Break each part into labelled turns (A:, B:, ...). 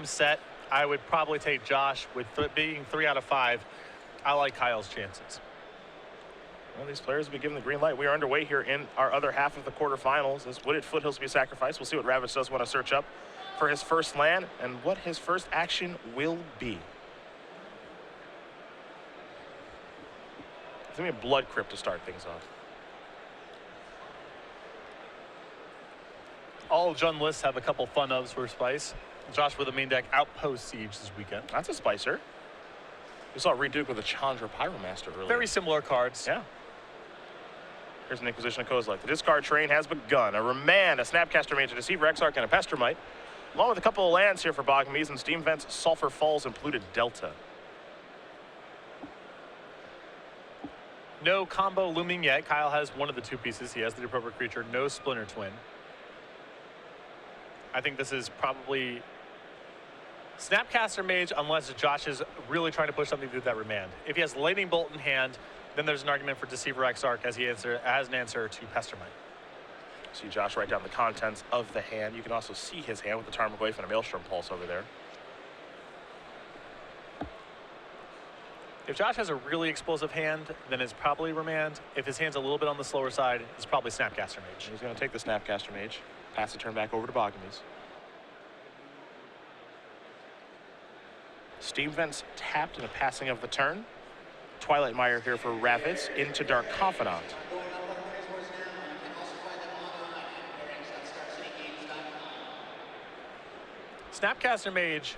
A: game set, I would probably take Josh. With being 3 out of 5, I like Kyle's chances.
B: Well, these players will be given the green light. We are underway here in our other half of the quarterfinals. This wooded foothills will be sacrificed. We'll see what Ravitz does want to search up for his first land and what his first action will be. It's going to be a blood crypt to start things off.
A: All Jun lists have a couple fun ofs for Spice. Josh with the main deck Outpost Siege this weekend.
B: That's a Spicer. We saw Reduke with a Chandra Pyromaster earlier.
A: Very similar cards.
B: Yeah. Here's an Inquisition of Kozilek. The discard train has begun. A Remand, a Snapcaster Mage, a Deceiver Exarch, and a Pestermite. Along with a couple of lands here for Boggemes and Steam Vents, Sulphur Falls, and Polluted Delta.
A: No combo looming yet. Kyle has one of the two pieces. He has the appropriate creature. No Splinter Twin. I think this is probably Snapcaster Mage unless Josh is really trying to push something through that Remand. If he has Lightning Bolt in hand, then there's an argument for Deceiver Exarch as an answer to Pestermite.
B: See Josh write down the contents of the hand. You can also see his hand with the Tarmogoyf and a Maelstrom Pulse over there.
A: If Josh has a really explosive hand, then it's probably Remand. If his hand's a little bit on the slower side, it's probably Snapcaster Mage.
B: He's going to take the Snapcaster Mage, pass the turn back over to Boggemes. Steam Vents tapped in a passing of the turn. Twilight Mire here for Ravitz into Dark Confidant.
A: Snapcaster Mage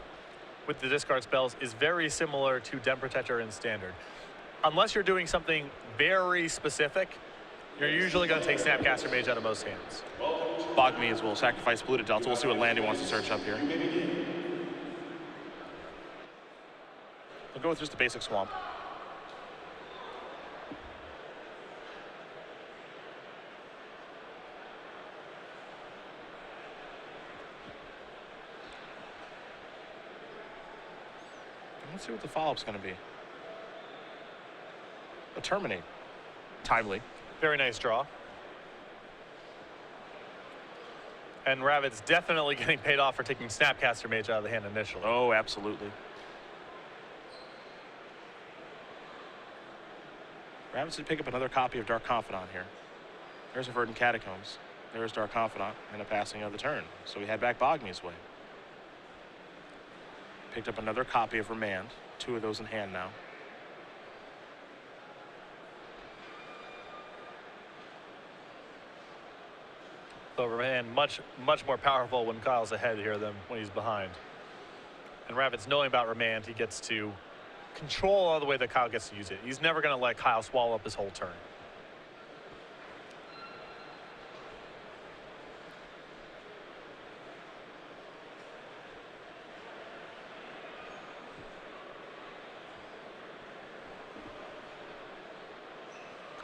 A: with the discard spells is very similar to Den Protector in Standard. Unless you're doing something very specific, you're usually going to take Snapcaster Mage out of most hands.
B: Boggemes will sacrifice Polluted Delta. We'll see what land he wants to search up here. We'll go with just the basic Swamp. Let's see what the follow-up's going to be. A Terminate. Timely.
A: Very nice draw. And Ravitz definitely getting paid off for taking Snapcaster Mage out of the hand initially.
B: Oh, absolutely. Ravitz would pick up another copy of Dark Confidant here. There's a Verdant Catacombs. There's Dark Confidant and a passing of the turn. So we head back Boggemes' way. Picked up another copy of Remand. 2 of those in hand now.
A: So Remand much more powerful when Kyle's ahead here than when he's behind. And Ravitz knowing about Remand, he gets to control all the way that Kyle gets to use it. He's never going to let Kyle swallow up his whole turn.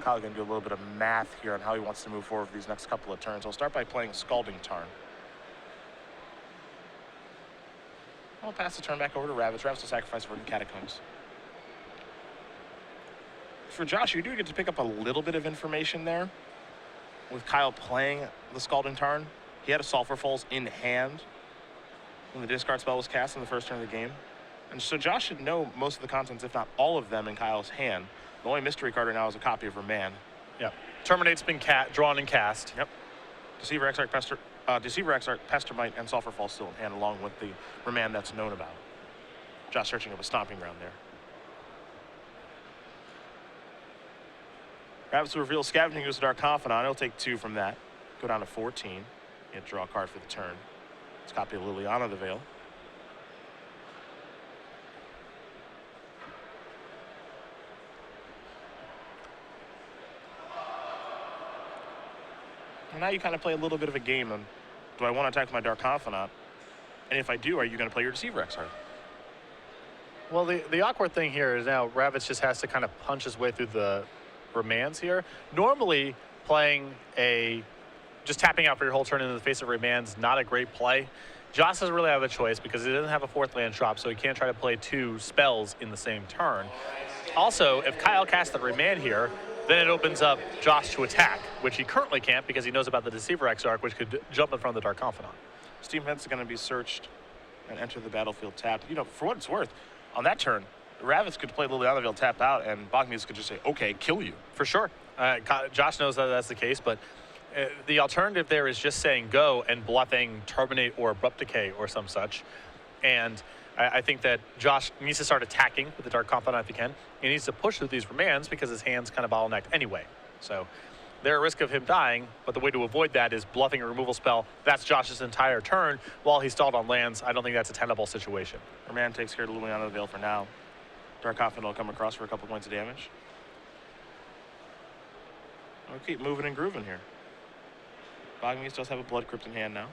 B: Kyle going to do a little bit of math here on how he wants to move forward for these next couple of turns. I'll start by playing Scalding Tarn. I'll pass the turn back over to Ravitz. Ravitz will sacrifice Verdant Catacombs. For Josh, you do get to pick up a little bit of information there. With Kyle playing the Scalding Tarn, he had a Sulphur Falls in hand when the discard spell was cast in the first turn of the game. And so Josh should know most of the contents, if not all of them, in Kyle's hand. The only mystery card right now is a copy of Remand.
A: Yeah. Terminate's been drawn and cast.
B: Yep. Deceiver Exarch, Pestermite, and Sulphur Falls still in hand, along with the Remand that's known about. Josh searching up a stomping ground there. Ravitz will reveal Scavenging Ooze to Dark Confidant. He'll take 2 from that. Go down to 14. He'll draw a card for the turn. It's a copy of Liliana the Veil. And now you kind of play a little bit of a game on, do I want to attack with my Dark Confidant? And if I do, are you going to play your Deceiver Exarch?
A: Well, the awkward thing here is now Ravitz just has to kind of punch his way through the Remands here. Normally, just tapping out for your whole turn into the face of Remand's not a great play. Josh doesn't really have a choice because he doesn't have a 4th land drop, so he can't try to play 2 spells in the same turn. Also, if Kyle casts the Remand here, then it opens up Josh to attack, which he currently can't because he knows about the Deceiver Exarch, which could jump in front of the Dark Confidant.
B: Steam Vents is going to be searched and enter the battlefield tapped. You know, for what it's worth, on that turn, Ravitz could play Lilianaville tap out, and Boggemes could just say, okay, kill you.
A: For sure. Josh knows that that's the case, but the alternative there is just saying go and bluffing Terminate or Abrupt Decay or some such. And I think that Josh needs to start attacking with the Dark Confidant if he can. He needs to push through these remands because his hand's kind of bottlenecked anyway. So there's a risk of him dying, but the way to avoid that is bluffing a removal spell. That's Josh's entire turn while he's stalled on lands. I don't think that's a tenable situation.
B: Remand takes care of Lilianaville for now. Dark Confidant will come across for a couple points of damage. We'll keep moving and grooving here. Boggemes does have a Blood Crypt in hand now.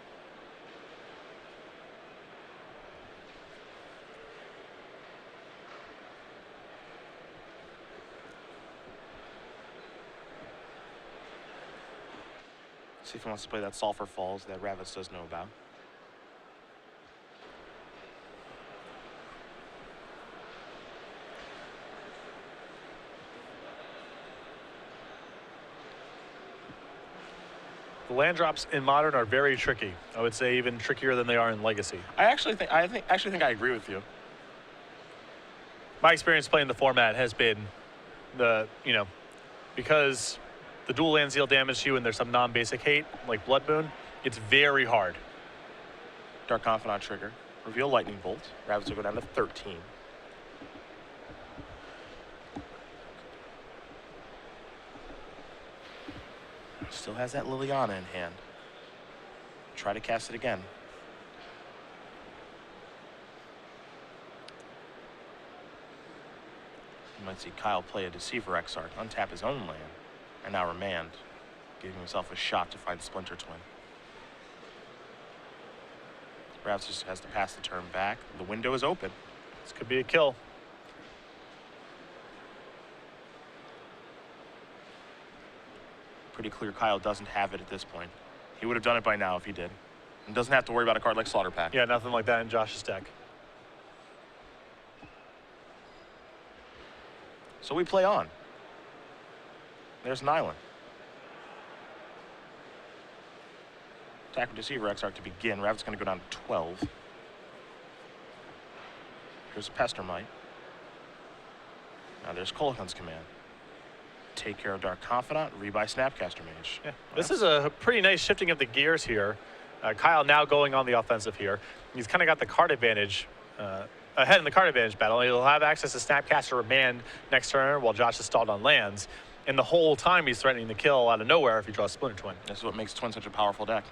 B: See if he wants to play that Sulfur Falls that Ravitz does know about.
A: The land drops in Modern are very tricky. I would say even trickier than they are in Legacy.
B: I actually think I agree with you.
A: My experience playing the format has been because the dual lands deal damage to you and there's some non-basic hate, like Blood Moon, it's very hard.
B: Dark Confidant trigger. Reveal Lightning Bolt. Ravitz will go down to 13. Still has that Liliana in hand. Try to cast it again. You might see Kyle play a Deceiver Exarch, untap his own land, and now remand, giving himself a shot to find Splinter Twin. Ravitz just has to pass the turn back. The window is open.
A: This could be a kill.
B: Pretty clear Kyle doesn't have it at this point. He would have done it by now if he did. And doesn't have to worry about a card like Slaughter Pact.
A: Yeah, nothing like that in Josh's deck.
B: So we play on. There's an island. Attack with Deceiver Exarch to begin. Ravit's going to go down to 12. Here's a Pestermite. Now there's Kolaghan's Command. Take care of Dark Confidant, rebuy Snapcaster Mage.
A: Yeah. This is a pretty nice shifting of the gears here. Kyle now going on the offensive here. He's kind of got the card advantage ahead in the card advantage battle. He'll have access to Snapcaster Remand next turn while Josh is stalled on lands. And the whole time he's threatening to kill out of nowhere if he draws Splinter Twin.
B: This is what makes Twin such a powerful deck.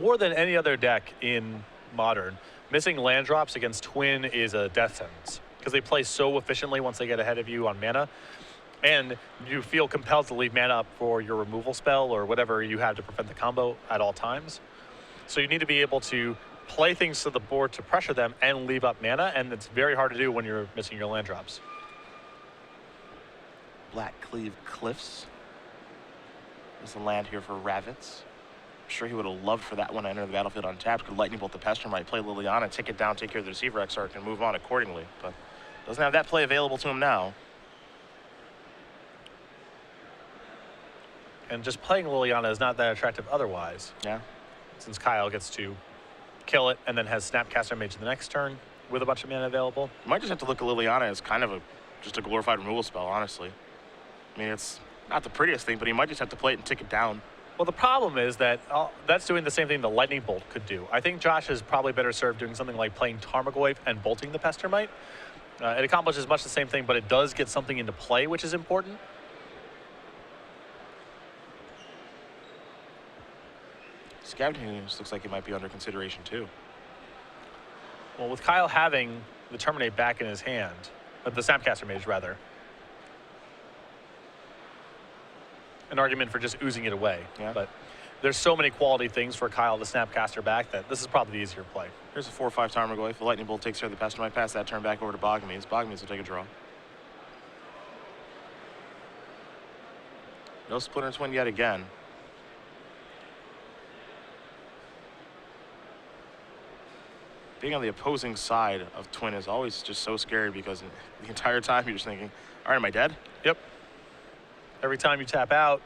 A: More than any other deck in Modern, missing land drops against Twin is a death sentence because they play so efficiently once they get ahead of you on mana. And you feel compelled to leave mana up for your removal spell or whatever you have to prevent the combo at all times. So you need to be able to play things to the board to pressure them and leave up mana, and it's very hard to do when you're missing your land drops.
B: Black Cleave Cliffs. There's a land here for Ravitz. I'm sure he would have loved for that one to enter the battlefield untapped. Could Lightning Bolt the Pestermite, play Liliana, take it down, take care of the Deceiver Exarch, and move on accordingly. But doesn't have that play available to him now.
A: And just playing Liliana is not that attractive otherwise.
B: Yeah.
A: Since Kyle gets to kill it and then has Snapcaster Mage the next turn with a bunch of mana available.
B: You might just have to look at Liliana as kind of just a glorified removal spell, honestly. I mean, it's not the prettiest thing, but he might just have to play it and tick it down.
A: Well, the problem is that that's doing the same thing the Lightning Bolt could do. I think Josh is probably better served doing something like playing Tarmogoyf and bolting the Pestermite. It accomplishes much the same thing, but it does get something into play, which is important.
B: Scavenging looks like it might be under consideration too.
A: Well, with Kyle having the Terminate back in his hand, the Snapcaster Mage rather, an argument for just oozing it away.
B: Yeah.
A: But there's so many quality things for Kyle to Snapcaster back that this is probably the easier play.
B: Here's a 4/5 Tarmogoyf. The Lightning Bolt takes care of the Pestermite. Pass that turn back over to Boggemes. Boggemes will take a draw. No Splinter Twin yet again. Being on the opposing side of Twin is always just so scary because the entire time you're just thinking, all right, am I dead?
A: Yep. Every time you tap out,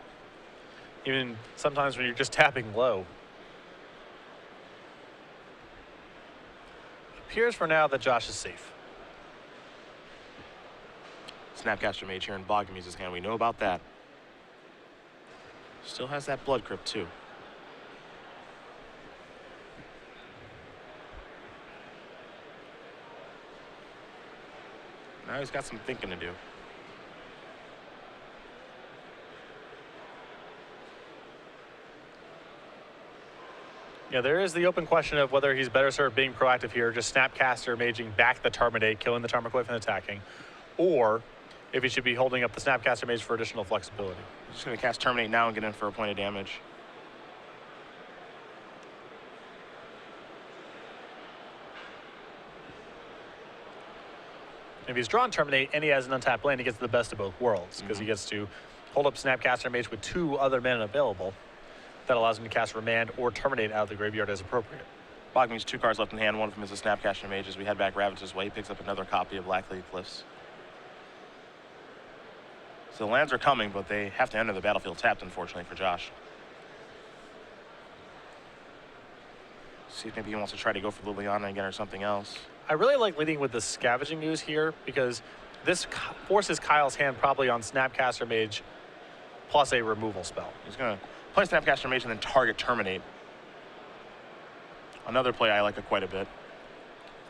A: even sometimes when you're just tapping low. Appears for now that Josh is safe.
B: Snapcaster Mage here in Boggemes' hand. We know about that. Still has that Blood Crypt, too. Now he's got some thinking to do.
A: Yeah, there is the open question of whether he's better served being proactive here, just Snapcaster Maging back the Terminate, killing the Tarmogoyf and attacking, or if he should be holding up the Snapcaster Mage for additional flexibility.
B: Just going to cast Terminate now and get in for a point of damage.
A: If he's drawn Terminate and he has an untapped land, he gets the best of both worlds because he gets to hold up Snapcaster Mage with 2 other mana available. That allows him to cast Remand or Terminate out of the graveyard as appropriate.
B: Boggemes 2 cards left in hand. One of them is a Snapcaster Mage. As we head back Ravitz's way, he picks up another copy of Black Lake Cliffs. So the lands are coming, but they have to enter the battlefield tapped, unfortunately, for Josh. See if maybe he wants to try to go for Liliana again or something else.
A: I really like leading with the Scavenging Ooze here because this forces Kyle's hand probably on Snapcaster Mage plus a removal spell.
B: He's going to play Snapcaster Mage and then target Terminate. Another play I like quite a bit.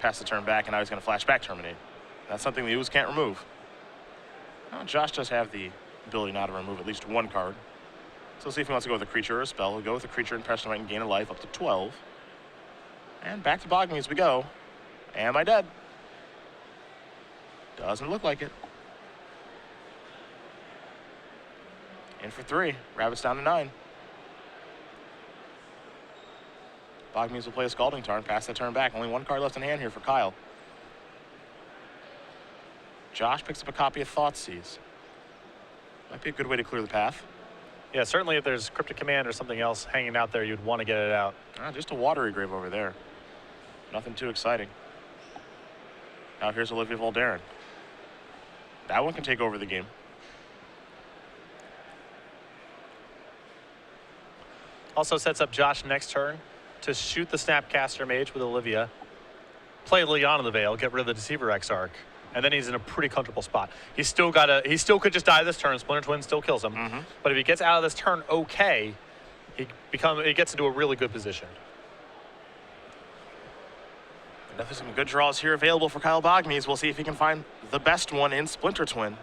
B: Pass the turn back, and now he's going to flash back Terminate. That's something the Ooze can't remove. Well, Josh does have the ability now to remove at least 1 card. So let's see if he wants to go with a creature or a spell. We'll go with a creature and press and gain a life up to 12. And back to Boggemes we go. Am I dead? Doesn't look like it. In for 3. Ravitz down to 9. Boggemes will play a Scalding Tarn, pass the turn back. Only 1 card left in hand here for Kyle. Josh picks up a copy of Thoughtseize. Might be a good way to clear the path.
A: Yeah, certainly if there's Cryptic Command or something else hanging out there, you'd want to get it out.
B: Just a Watery Grave over there. Nothing too exciting. Now here's Olivia Voldaren. That one can take over the game.
A: Also sets up Josh next turn to shoot the Snapcaster Mage with Olivia, play Liliana the Veil, get rid of the Deceiver Exarch, and then he's in a pretty comfortable spot. He still could just die this turn. Splinter Twin still kills him. But if he gets out of this turn okay, he gets into a really good position.
B: Definitely some good draws here available for Kyle Boggemes. We'll see if he can find the best one in Splinter Twin.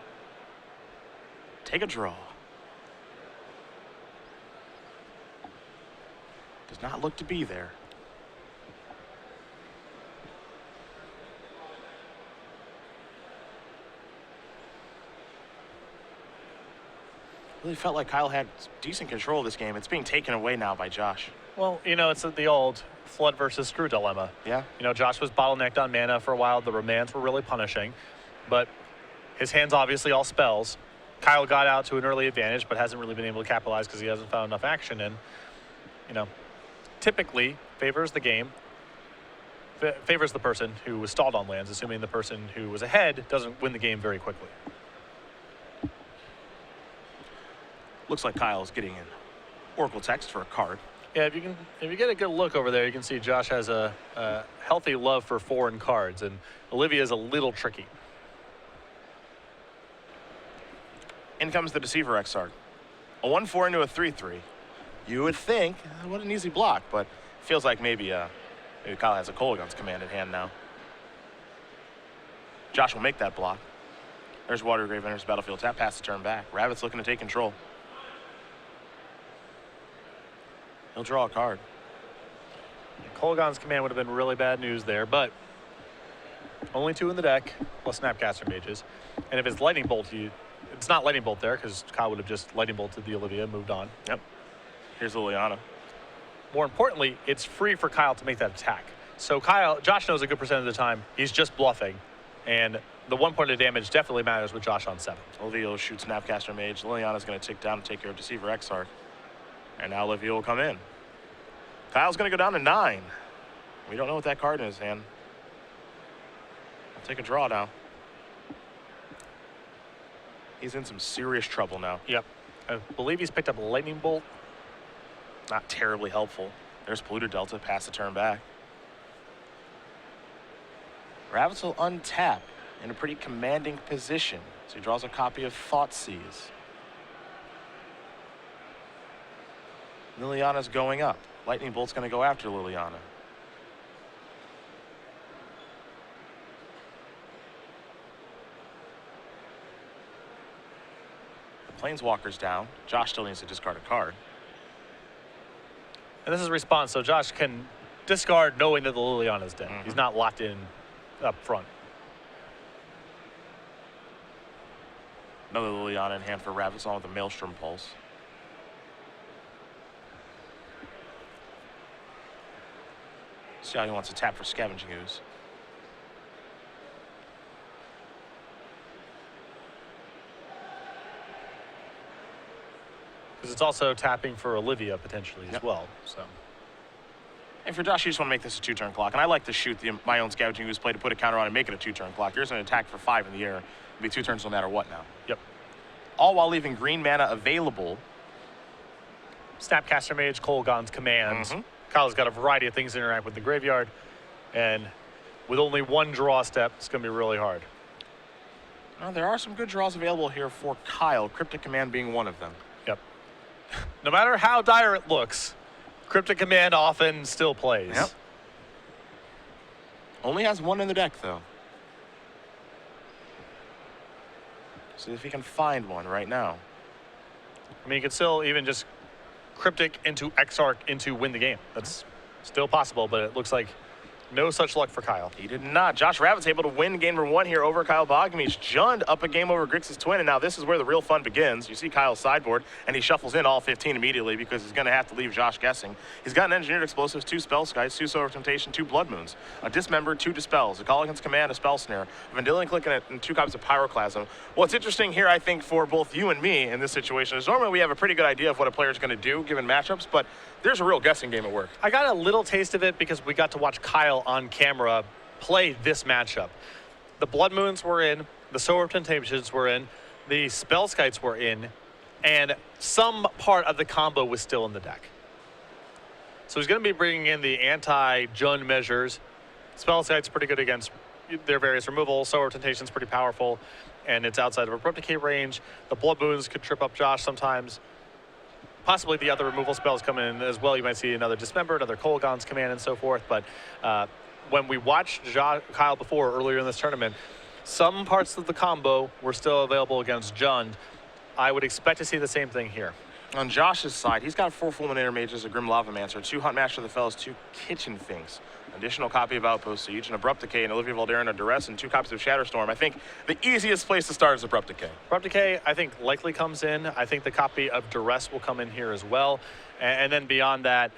B: Take a draw. Does not look to be there. Really felt like Kyle had decent control of this game. It's being taken away now by Josh.
A: Well, it's the old Flood versus Screw dilemma.
B: Yeah.
A: Josh was bottlenecked on mana for a while. The Remands were really punishing. But his hand's obviously all spells. Kyle got out to an early advantage, but hasn't really been able to capitalize because he hasn't found enough action. And, typically favors the game, favors the person who was stalled on lands, assuming the person who was ahead doesn't win the game very quickly.
B: Looks like Kyle's getting an Oracle text for a card.
A: Yeah, if you get a good look over there, you can see Josh has a healthy love for foreign cards, and Olivia's a little tricky.
B: In comes the Deceiver Exarch. A 1/4 into a 3/3. You would think, what an easy block, but feels like maybe Kyle has a Kolaghan's Command at hand now. Josh will make that block. There's Watergrave enters the battlefield. Tap, pass the turn back. Ravitz looking to take control. He'll draw a card.
A: Kolaghan's Command would have been really bad news there, but only 2 in the deck, plus Snapcaster Mages. And if it's Lightning Bolt, it's not Lightning Bolt there, because Kyle would have just Lightning Bolted the Olivia and moved on.
B: Yep. Here's Liliana.
A: More importantly, it's free for Kyle to make that attack. So Josh knows a good percent of the time he's just bluffing, and the 1 point of damage definitely matters with Josh on 7.
B: Olivia shoots Snapcaster Mage. Liliana's going to tick down and take care of Deceiver Exarch. And now Olivia will come in. Kyle's going to go down to 9. We don't know what that card in his hand. I'll take a draw now. He's in some serious trouble now.
A: Yep. I believe he's picked up a Lightning Bolt.
B: Not terribly helpful. There's Polluted Delta, pass the turn back. Ravitz will untap in a pretty commanding position. So he draws a copy of Thoughtseize. Liliana's going up. Lightning Bolt's going to go after Liliana. The Planeswalker's down. Josh still needs to discard a card.
A: And this is response, so Josh can discard knowing that the Liliana's dead. He's not locked in up front.
B: Another Liliana in hand for Ravitz on with a Maelstrom Pulse. See how he wants to tap for Scavenging Ooze.
A: Because it's also tapping for Olivia potentially as well. So.
B: And for Josh, you just want to make this a 2-turn clock. And I like to shoot my own Scavenging Ooze play to put a counter on and make it a 2-turn clock. You're just going to attack for 5 in the air. It'll be 2 turns no matter what now.
A: Yep.
B: All while leaving green mana available.
A: Snapcaster Mage, Kolaghan's commands. Kyle's got a variety of things to interact with the graveyard. And with only one draw step, it's going to be really hard.
B: Well, there are some good draws available here for Kyle, Cryptic Command being one of them.
A: Yep. No matter how dire it looks, Cryptic Command often still plays.
B: Yep. Only has one in the deck, though. See if he can find one right now.
A: I mean, you could still even just Cryptic into Exarch into win the game. That's still possible, but it looks like no such luck for Kyle.
B: He did not. Josh Ravitz able to win game number 1 here over Kyle Boggemes. Jund up a game over Grixis Twin, and now this is where the real fun begins. You see Kyle's sideboard, and he shuffles in all 15 immediately because he's going to have to leave Josh guessing. He's got an Engineered Explosives, 2 Spell Skies, 2 Soul of Temptation, 2 Blood Moons, a Dismember, 2 Dispels, a Kolaghan's Command, a Spell Snare, a Vendilion Click, and 2 copies of Pyroclasm. What's interesting here, I think, for both you and me in this situation is normally we have a pretty good idea of what a player's going to do given matchups, but there's a real guessing game at work.
A: I got a little taste of it because we got to watch Kyle on camera play this matchup. The Blood Moons were in, the Soul of Temptations were in, the Spell Skites were in, and some part of the combo was still in the deck. So he's going to be bringing in the anti-Jund measures. Spell Skites pretty good against their various removals. Soul of Temptations pretty powerful, and it's outside of Abrupt Decay range. The Blood Moons could trip up Josh sometimes. Possibly the other removal spells come in as well. You might see another Dismember, another Kolaghan's Command, and so forth. But when we watched Kyle before earlier in this tournament, some parts of the combo were still available against Jund. I would expect to see the same thing here.
B: On Josh's side, he's got 4 Fulminator Mages, a Grim Lavamancer, 2 Hunt Master of the Fells, 2 Kitchen Finks, an additional copy of Outpost Siege, an Abrupt Decay, and Olivia Valderin, a Duress, and 2 copies of Shatterstorm. I think the easiest place to start is Abrupt Decay.
A: Abrupt Decay, I think, likely comes in. I think the copy of Duress will come in here as well. And then beyond that,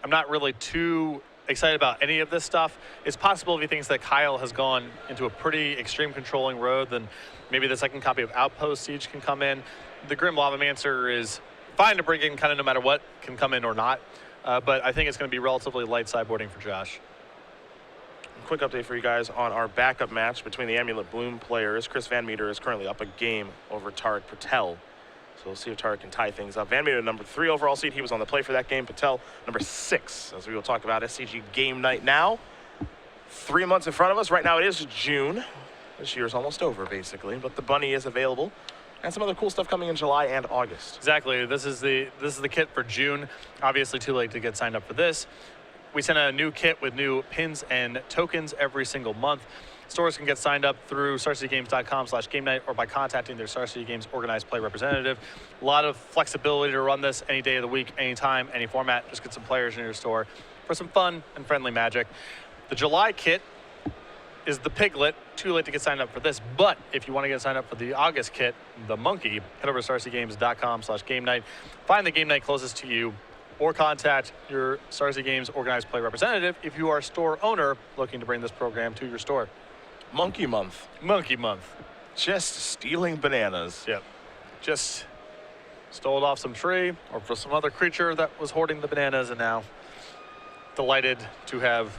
A: I'm not really too excited about any of this stuff. It's possible if he thinks that Kyle has gone into a pretty extreme controlling road, then maybe the second copy of Outpost Siege can come in. The Grim Lavamancer is fine to bring in kind of no matter what, can come in or not. But I think it's going to be relatively light sideboarding for Josh.
B: Quick update for you guys on our backup match between the Amulet Bloom players. Chris Van Meter is currently up a game over Tarek Patel. So we'll see if Tarek can tie things up. Van Meter, number 3 overall seed. He was on the play for that game. Patel, number 6. As we will talk about SCG game night now. 3 months in front of us. Right now it is June. This year's almost over, basically. But the bunny is available. And some other cool stuff coming in July and August.
A: Exactly. This is the kit for June. Obviously too late to get signed up for this. We send a new kit with new pins and tokens every single month. Stores can get signed up through StarCityGames.com/game night or by contacting their Star City Games organized play representative. A lot of flexibility to run this any day of the week, anytime, any format. Just get some players in your store for some fun and friendly magic. The July kit is the Piglet. Too late to get signed up for this, but if you want to get signed up for the August kit, the Monkey, head over to StarCityGames.com/game night. Find the game night closest to you, or contact your Star City Games organized play representative if you are a store owner looking to bring this program to your store.
B: Monkey Month.
A: Monkey Month.
B: Just stealing bananas.
A: Yep. Just stole it off some tree or for some other creature that was hoarding the bananas, and now delighted to have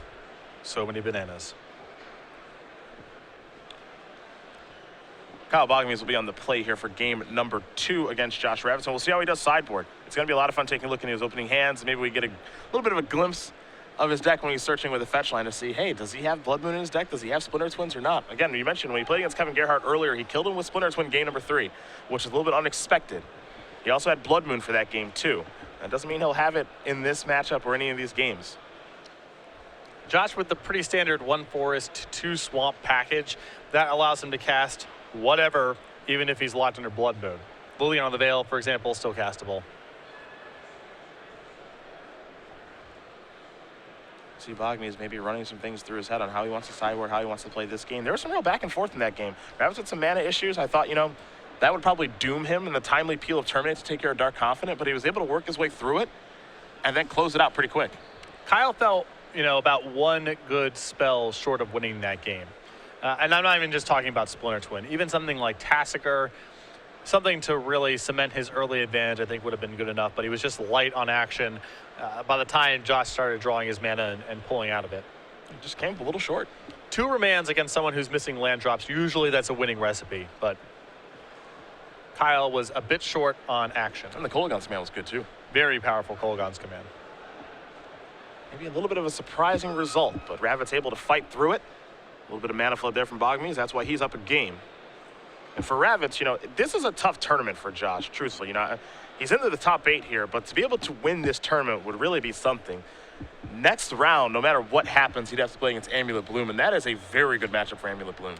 A: so many bananas.
B: Kyle Boggemes will be on the play here for game number 2 against Josh Ravitz, and we'll see how he does sideboard. It's going to be a lot of fun taking a look in his opening hands, and maybe we get a little bit of a glimpse of his deck when he's searching with a fetch line to see, hey, does he have Blood Moon in his deck? Does he have Splinter Twins or not? Again, you mentioned when he played against Kevin Gerhardt earlier, he killed him with Splinter Twin game number 3, which is a little bit unexpected. He also had Blood Moon for that game too. That doesn't mean he'll have it in this matchup or any of these games.
A: Josh with the pretty standard 1 Forest, 2 Swamp package, that allows him to cast whatever, even if he's locked under Blood Moon. Liliana the Veil, for example, still castable.
B: See, Boggemes maybe running some things through his head on how he wants to sideboard, how he wants to play this game. There was some real back and forth in that game. Ravitz had some mana issues. I thought, that would probably doom him in the timely peel of Terminate to take care of Dark Confident, but he was able to work his way through it and then close it out pretty quick.
A: Kyle felt, about 1 good spell short of winning that game. And I'm not even just talking about Splinter Twin. Even something like Tassiger, something to really cement his early advantage, I think would have been good enough, but he was just light on action by the time Josh started drawing his mana and pulling out of it.
B: It just came a little short.
A: 2 remands against someone who's missing land drops, usually that's a winning recipe, but Kyle was a bit short on action.
B: And the Kolaghan's command was good too.
A: Very powerful Kolaghan's command.
B: Maybe a little bit of a surprising result, but Ravitz able to fight through it. A little bit of mana flood there from Boggemes. That's why he's up a game. And for Ravitz, this is a tough tournament for Josh, truthfully. He's into the top 8 here, but to be able to win this tournament would really be something. Next round, no matter what happens, he'd have to play against Amulet Bloom, and that is a very good matchup for Amulet Bloom.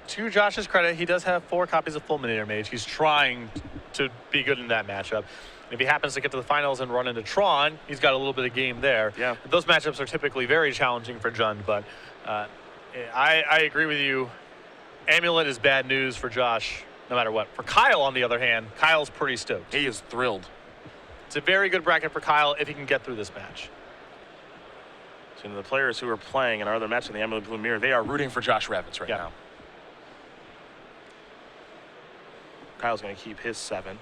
A: To Josh's credit, he does have 4 copies of Fulminator Mage. He's trying to be good in that matchup. If he happens to get to the finals and run into Tron, he's got a little bit of game there.
B: Yeah.
A: Those matchups are typically very challenging for Jund, but I agree with you. Amulet is bad news for Josh, no matter what. For Kyle, on the other hand, Kyle's pretty stoked.
B: He is thrilled.
A: It's a very good bracket for Kyle if he can get through this match.
B: So the players who are playing in our other match in the Amulet Bloom Mirror, they are rooting for Josh Ravitz right now. Kyle's going to keep his 7.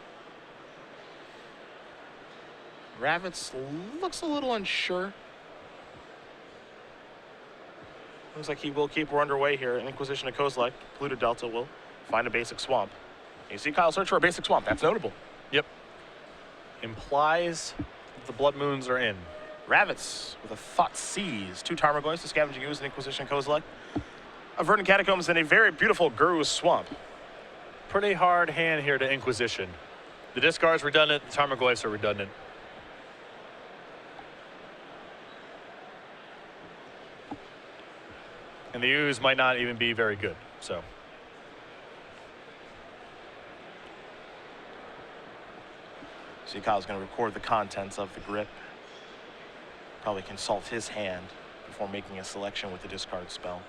B: Ravitz looks a little unsure. Looks like he will keep her underway here. Inquisition of Kozilek, Polluted Delta will find a basic swamp. You see Kyle search for a basic swamp. That's notable.
A: Yep. Implies the Blood Moons are in.
B: Ravitz with a Thought Seize, 2 Tarmogoyfs, the Scavenging Ooze, and Inquisition of Kozilek. A Verdant Catacombs and a very beautiful Guru's Swamp.
A: Pretty hard hand here to Inquisition. The discard's redundant, the Tarmogoyfs are redundant. And the ooze might not even be very good, so.
B: See, Kyle's going to record the contents of the grip. Probably consult his hand before making a selection with the discard spell.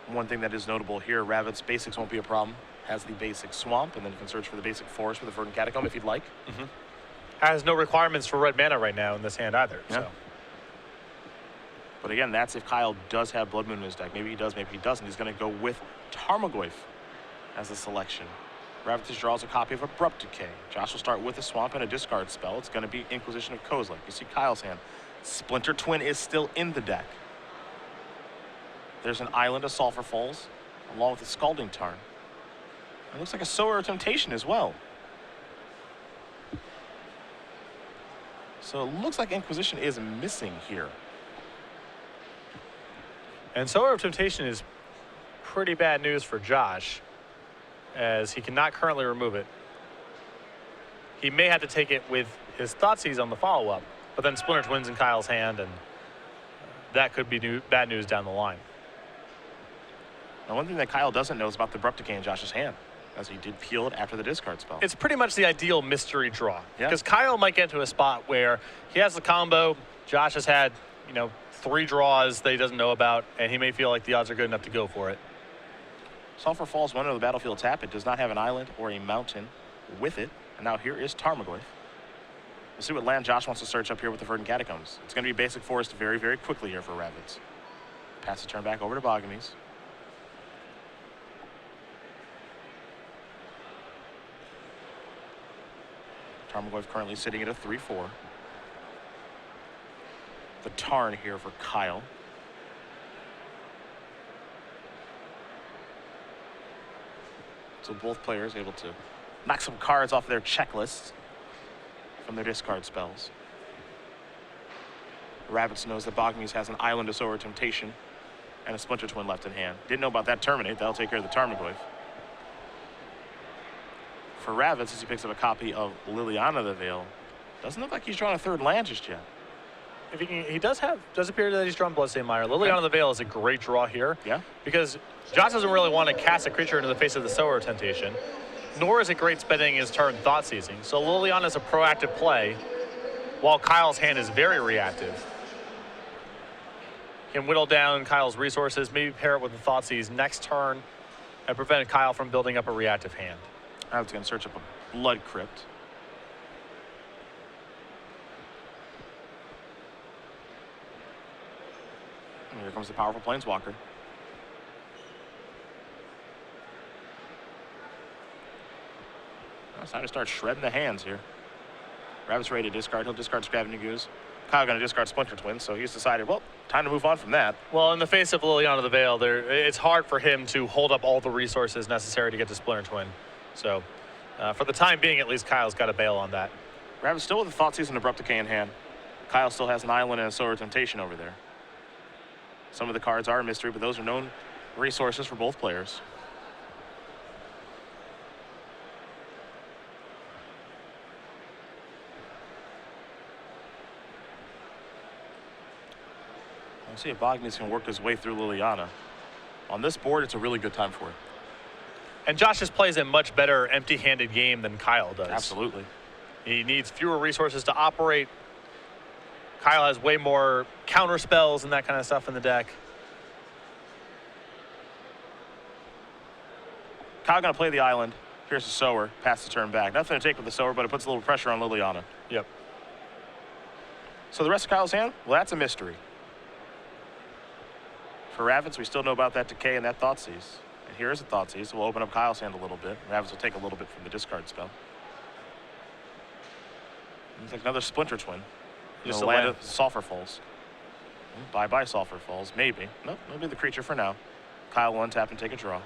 B: One thing that is notable here, Ravitz basics won't be a problem. Has the basic swamp, and then you can search for the basic forest with the Verdant Catacomb if you'd like.
A: Mm-hmm. Has no requirements for red mana right now in this hand either,
B: yeah.
A: So.
B: But again, that's if Kyle does have Blood Moon in his deck. Maybe he does, maybe he doesn't. He's going to go with Tarmogoyf as a selection. Ravitz draws a copy of Abrupt Decay. Josh will start with a swamp and a discard spell. It's going to be Inquisition of Kozilek. You see Kyle's hand. Splinter Twin is still in the deck. There's an Island of Sulphur Falls, along with a Scalding Tarn. It looks like a Sower of Temptation as well. So it looks like Inquisition is missing here.
A: And Sower of Temptation is pretty bad news for Josh, as he cannot currently remove it. He may have to take it with his Thoughtseize on the follow-up, but then Splinter Twins in Kyle's hand, and that could be bad news down the line.
B: Now, one thing that Kyle doesn't know is about the Abrupt Decay in Josh's hand, as he did peel it after the discard spell.
A: It's pretty much the ideal mystery draw,
B: yeah.
A: Because Kyle might get to a spot where he has the combo, Josh has had, 3 draws that he doesn't know about, and he may feel like the odds are good enough to go for it.
B: Sulphur Falls, one of the battlefield tap. It does not have an island or a mountain with it. And now here is Tarmogoyf. We'll see what land Josh wants to search up here with the Verdant Catacombs. It's going to be basic forest very, very quickly here for Ravitz. Pass the turn back over to Boggemes. Tarmogoyf currently sitting at a 3-4. The Tarn here for Kyle. So both players able to knock some cards off their checklists from their discard spells. Ravitz knows that Boggemes has an Island of Solar Temptation and a Splinter Twin left in hand. Didn't know about that Terminate. That'll take care of the Tarmogoyf. For Ravitz, as he picks up a copy of Liliana the Veil, doesn't look like he's drawn a third land just yet.
A: If he does appear that he's drawn Bloodstained Mire. Liliana the Veil is a great draw here.
B: Yeah.
A: Because Josh doesn't really want to cast a creature into the face of the Solar Temptation, nor is it great spending his turn Thought Seizing. So Liliana is a proactive play, while Kyle's hand is very reactive. Can whittle down Kyle's resources, maybe pair it with the Thought Seize next turn, and prevent Kyle from building up a reactive hand.
B: I was going to search up a Blood Crypt. And here comes the powerful Planeswalker. It's time to start shredding the hands here. Ravitz ready to discard. He'll discard Scavenging Ooze. Kyle going to discard Splinter Twin, so he's decided, well, time to move on from that.
A: Well, in the face of Liliana the Veil, it's hard for him to hold up all the resources necessary to get to Splinter Twin. So, for the time being, at least Kyle's got to bail on that.
B: Ravitz still with the Thought Seize and Abrupt Decay in hand. Kyle still has an Island and a Solar Temptation over there. Some of the cards are a mystery, but those are known resources for both players. Let's see if Boggemes can work his way through Liliana. On this board, it's a really good time for it.
A: And Josh just plays a much better empty-handed game than Kyle does.
B: Absolutely.
A: He needs fewer resources to operate. Kyle has way more counter spells and that kind of stuff in the deck.
B: Kyle gonna play the Island. Here's the Sower, pass the turn back. Nothing to take with the Sower, but it puts a little pressure on Liliana.
A: Yep.
B: So the rest of Kyle's hand, well, that's a mystery. For Ravitz, we still know about that Decay and that Thought Seize. And here is a Thought Seize, so we'll open up Kyle's hand a little bit. Ravitz will take a little bit from the discard spell. Looks like another Splinter Twin.
A: Just
B: a
A: a
B: land
A: land.
B: of Sulfur Falls. Bye-bye Sulfur Falls, maybe. Nope, it'll be the creature for now. Kyle will untap and take a draw.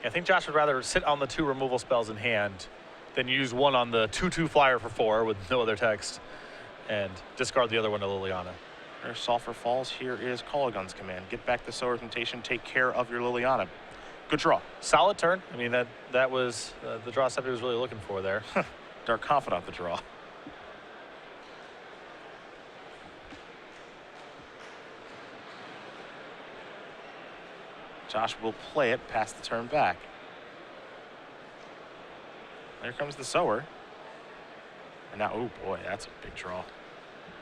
A: I think Josh would rather sit on the 2 removal spells in hand than use one on the 2/2 flyer for 4 with no other text and discard the other one to Liliana.
B: There's Sulfur Falls. Here is Kolaghan's command. Get back the Solar Temptation. Take care of your Liliana. Good draw.
A: Solid turn. I mean, that was the draw Seppi was really looking for there.
B: Dark Confidant the draw. Josh will play it past the turn back. There comes the Sower. And now, oh boy, that's a big draw.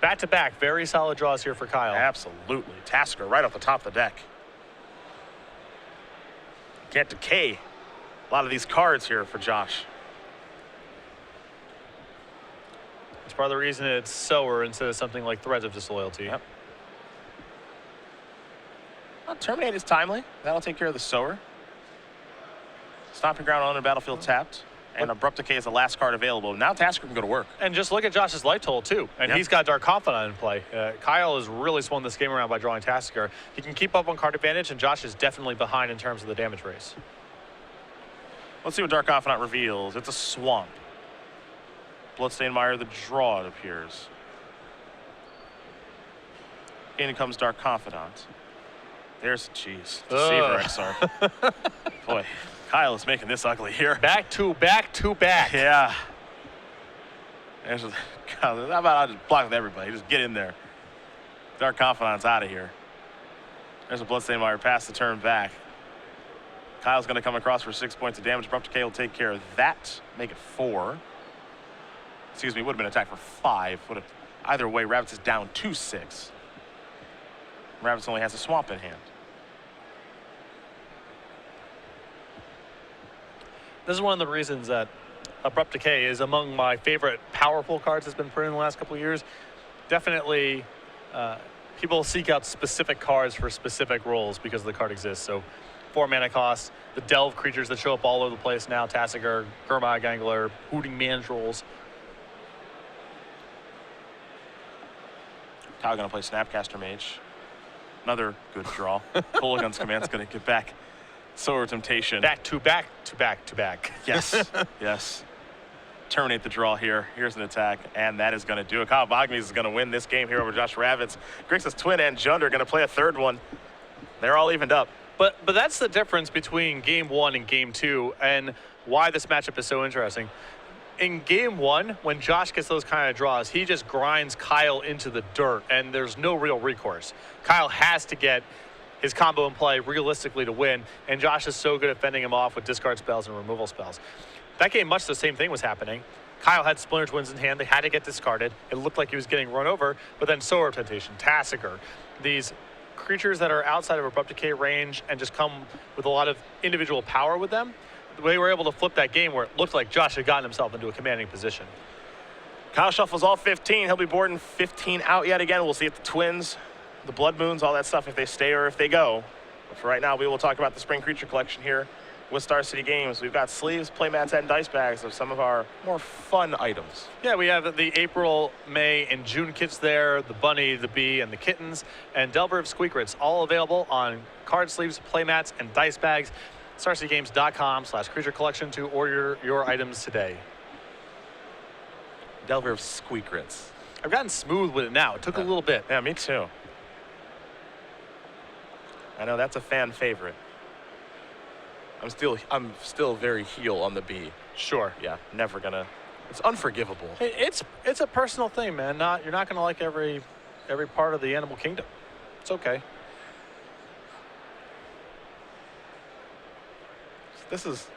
A: Back-to-back, very solid draws here for Kyle.
B: Absolutely. Tasker right off the top of the deck. Can't decay a lot of these cards here for Josh.
A: It's part of the reason it's Sower instead of something like Threads of Disloyalty.
B: Yep. Well, Terminate is timely. That'll take care of the Sower. Stomping Ground on the battlefield tapped. And Abrupt Decay is the last card available. Now Tasker can go to work.
A: And just look at Josh's life total, too. And
B: Yep.
A: he's got Dark Confidant in play. Kyle has really swung this game around by drawing Tasker. He can keep up on card advantage, and Josh is definitely behind in terms of the damage race.
B: Let's see what Dark Confidant reveals. It's a Swamp. Bloodstained Mire, the draw, it appears. In comes Dark Confidant. There's, jeez, Deceiver Exarch. Boy, Kyle is making this ugly here.
A: Back to back.
B: Yeah. There's how about I just block with everybody? Just get in there. Dark Confidant's out of here. There's a Bloodstained Mire, pass the turn back. Kyle's going to come across for 6 points of damage. Abrupt Decay will take care of that. Make it 4. Excuse me, would have been attacked for 5. Either way, Ravitz is down to 6. Ravitz only has a Swamp in hand.
A: This is one of the reasons that Abrupt Decay is among my favorite powerful cards that's been printed in the last couple of years. Definitely, people seek out specific cards for specific roles because the card exists. So 4 mana cost, the Delve creatures that show up all over the place now, Tassiger, Gurmag Gangler, Hooting Mandrills.
B: Kyle going to play Snapcaster Mage. Another good draw. Kolaghan's command's going to get back Solar Temptation.
A: Back to back to back to back.
B: Yes, yes. terminate the draw here. Here's an attack, and that is going to do it. Kyle Boggemes is going to win this game here over Josh Ravitz. Grixis twin and Junder are going to play a third one. They're all evened up.
A: But that's the difference between game 1 and game 2 and why this matchup is so interesting. In game 1, when Josh gets those kind of draws, he just grinds Kyle into the dirt, and there's no real recourse. Kyle has to get his combo in play realistically to win, and Josh is so good at fending him off with discard spells and removal spells. That game, much the same thing was happening. Kyle had Splinter Twins in hand. They had to get discarded. It looked like he was getting run over, but then Sower of Temptation, Tassiger, these creatures that are outside of Abrupt Decay range and just come with a lot of individual power with them, they were able to flip that game where it looked like Josh had gotten himself into a commanding position.
B: Kyle shuffles all 15. He'll be boarding 15 out yet again. We'll see if the Twins, the Blood Moons, all that stuff, if they stay or if they go. But for right now, we will talk about the Spring Creature Collection here with Star City Games. We've got sleeves, playmats, and dice bags of some of our more fun items.
A: Yeah, we have the April, May, and June kits there, the bunny, the bee, and the kittens, and Delver of Squeakrits, all available on card sleeves, playmats, and dice bags. StarCityGames.com/creature collection to order your items today.
B: Delver of Squeakrits.
A: I've gotten smooth with it now. It took a little bit.
B: Yeah, me too. I know that's a fan favorite. I'm still very heel on the bee.
A: Sure.
B: Yeah, never gonna. It's unforgivable.
A: It's a personal thing, man. You're not gonna like every part of the animal kingdom. It's okay.
B: This is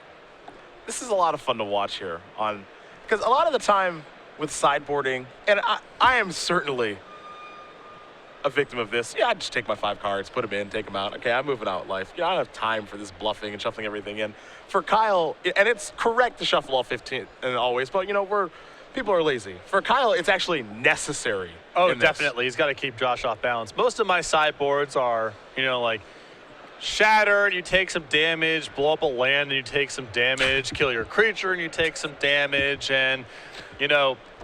B: a lot of fun to watch here because a lot of the time with sideboarding, and I am certainly a victim of this. Yeah, I just take my 5 cards, put them in, take them out. Okay, I'm moving out with life. I don't have time for this bluffing and shuffling everything in. For Kyle, and it's correct to shuffle all 15 and always, but people are lazy. For Kyle, it's actually necessary.
A: Oh, definitely. He's got to keep Josh off balance. Most of my sideboards are, like Shatter, and you take some damage, blow up a land, and you take some damage, kill your creature, and you take some damage, and,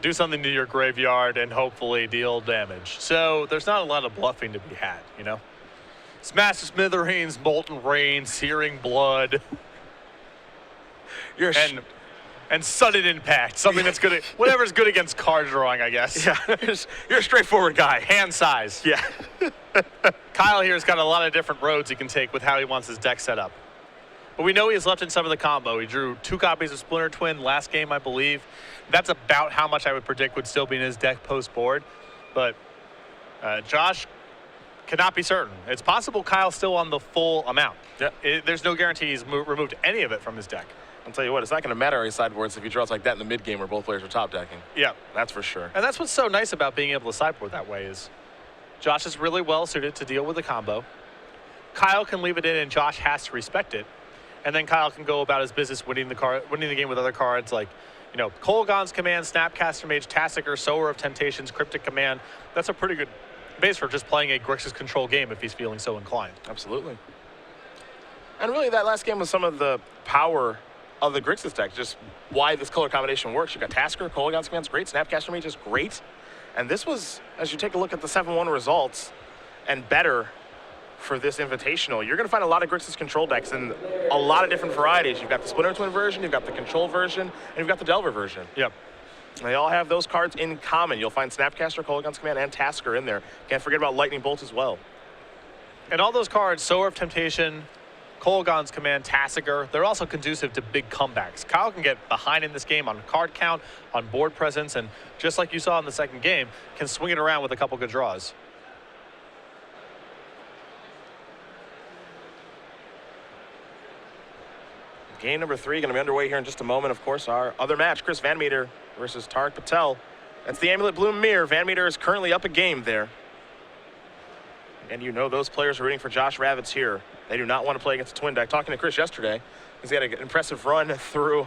A: do something to your graveyard and hopefully deal damage. So there's not a lot of bluffing to be had, Smash to Smithereens, Molten Rain, Searing Blood. And Sudden Impact, something that's good, whatever's good against card drawing, I guess.
B: Yeah, you're a straightforward guy.
A: Hand size.
B: Yeah.
A: Kyle here's got a lot of different roads he can take with how he wants his deck set up. But we know he's left in some of the combo. He drew 2 copies of Splinter Twin last game, I believe. That's about how much I would predict would still be in his deck post-board. But Josh cannot be certain. It's possible Kyle's still on the full amount.
B: Yeah.
A: There's no guarantee he's removed any of it from his deck.
B: I'll tell you what, it's not going to matter his sideboards if he draws like that in the mid-game where both players are top decking.
A: Yeah.
B: That's for sure.
A: And that's what's so nice about being able to sideboard that way is Josh is really well suited to deal with the combo. Kyle can leave it in and Josh has to respect it. And then Kyle can go about his business winning the game with other cards like, Kolaghan's Command, Snapcaster Mage, Tassiger, Sower of Temptations, Cryptic Command. That's a pretty good base for just playing a Grixis control game if he's feeling so inclined.
B: Absolutely. And really that last game was some of the power of the Grixis deck, just why this color combination works. You got Tasker, Kolaghan's Command's great, Snapcaster Mage is great. And this was, as you take a look at the 7-1 results and better for this Invitational, you're going to find a lot of Grixis control decks in a lot of different varieties. You've got the Splinter Twin version, you've got the Control version, and you've got the Delver version.
A: Yep.
B: And they all have those cards in common. You'll find Snapcaster, Kolaghan's Command, and Tasker in there. Can't forget about Lightning Bolt as well.
A: And all those cards, Sower of Temptation, Kolaghan's Command, Tassiger, they're also conducive to big comebacks. Kyle can get behind in this game on card count, on board presence, and just like you saw in the second game, can swing it around with a couple good draws.
B: Game number 3 going to be underway here in just a moment. Of course, our other match, Chris Van Meter versus Tarek Patel. That's the Amulet Bloom Mirror. Van Meter is currently up a game there. And those players are rooting for Josh Ravitz here. They do not want to play against a twin deck. Talking to Chris yesterday, because he had an impressive run through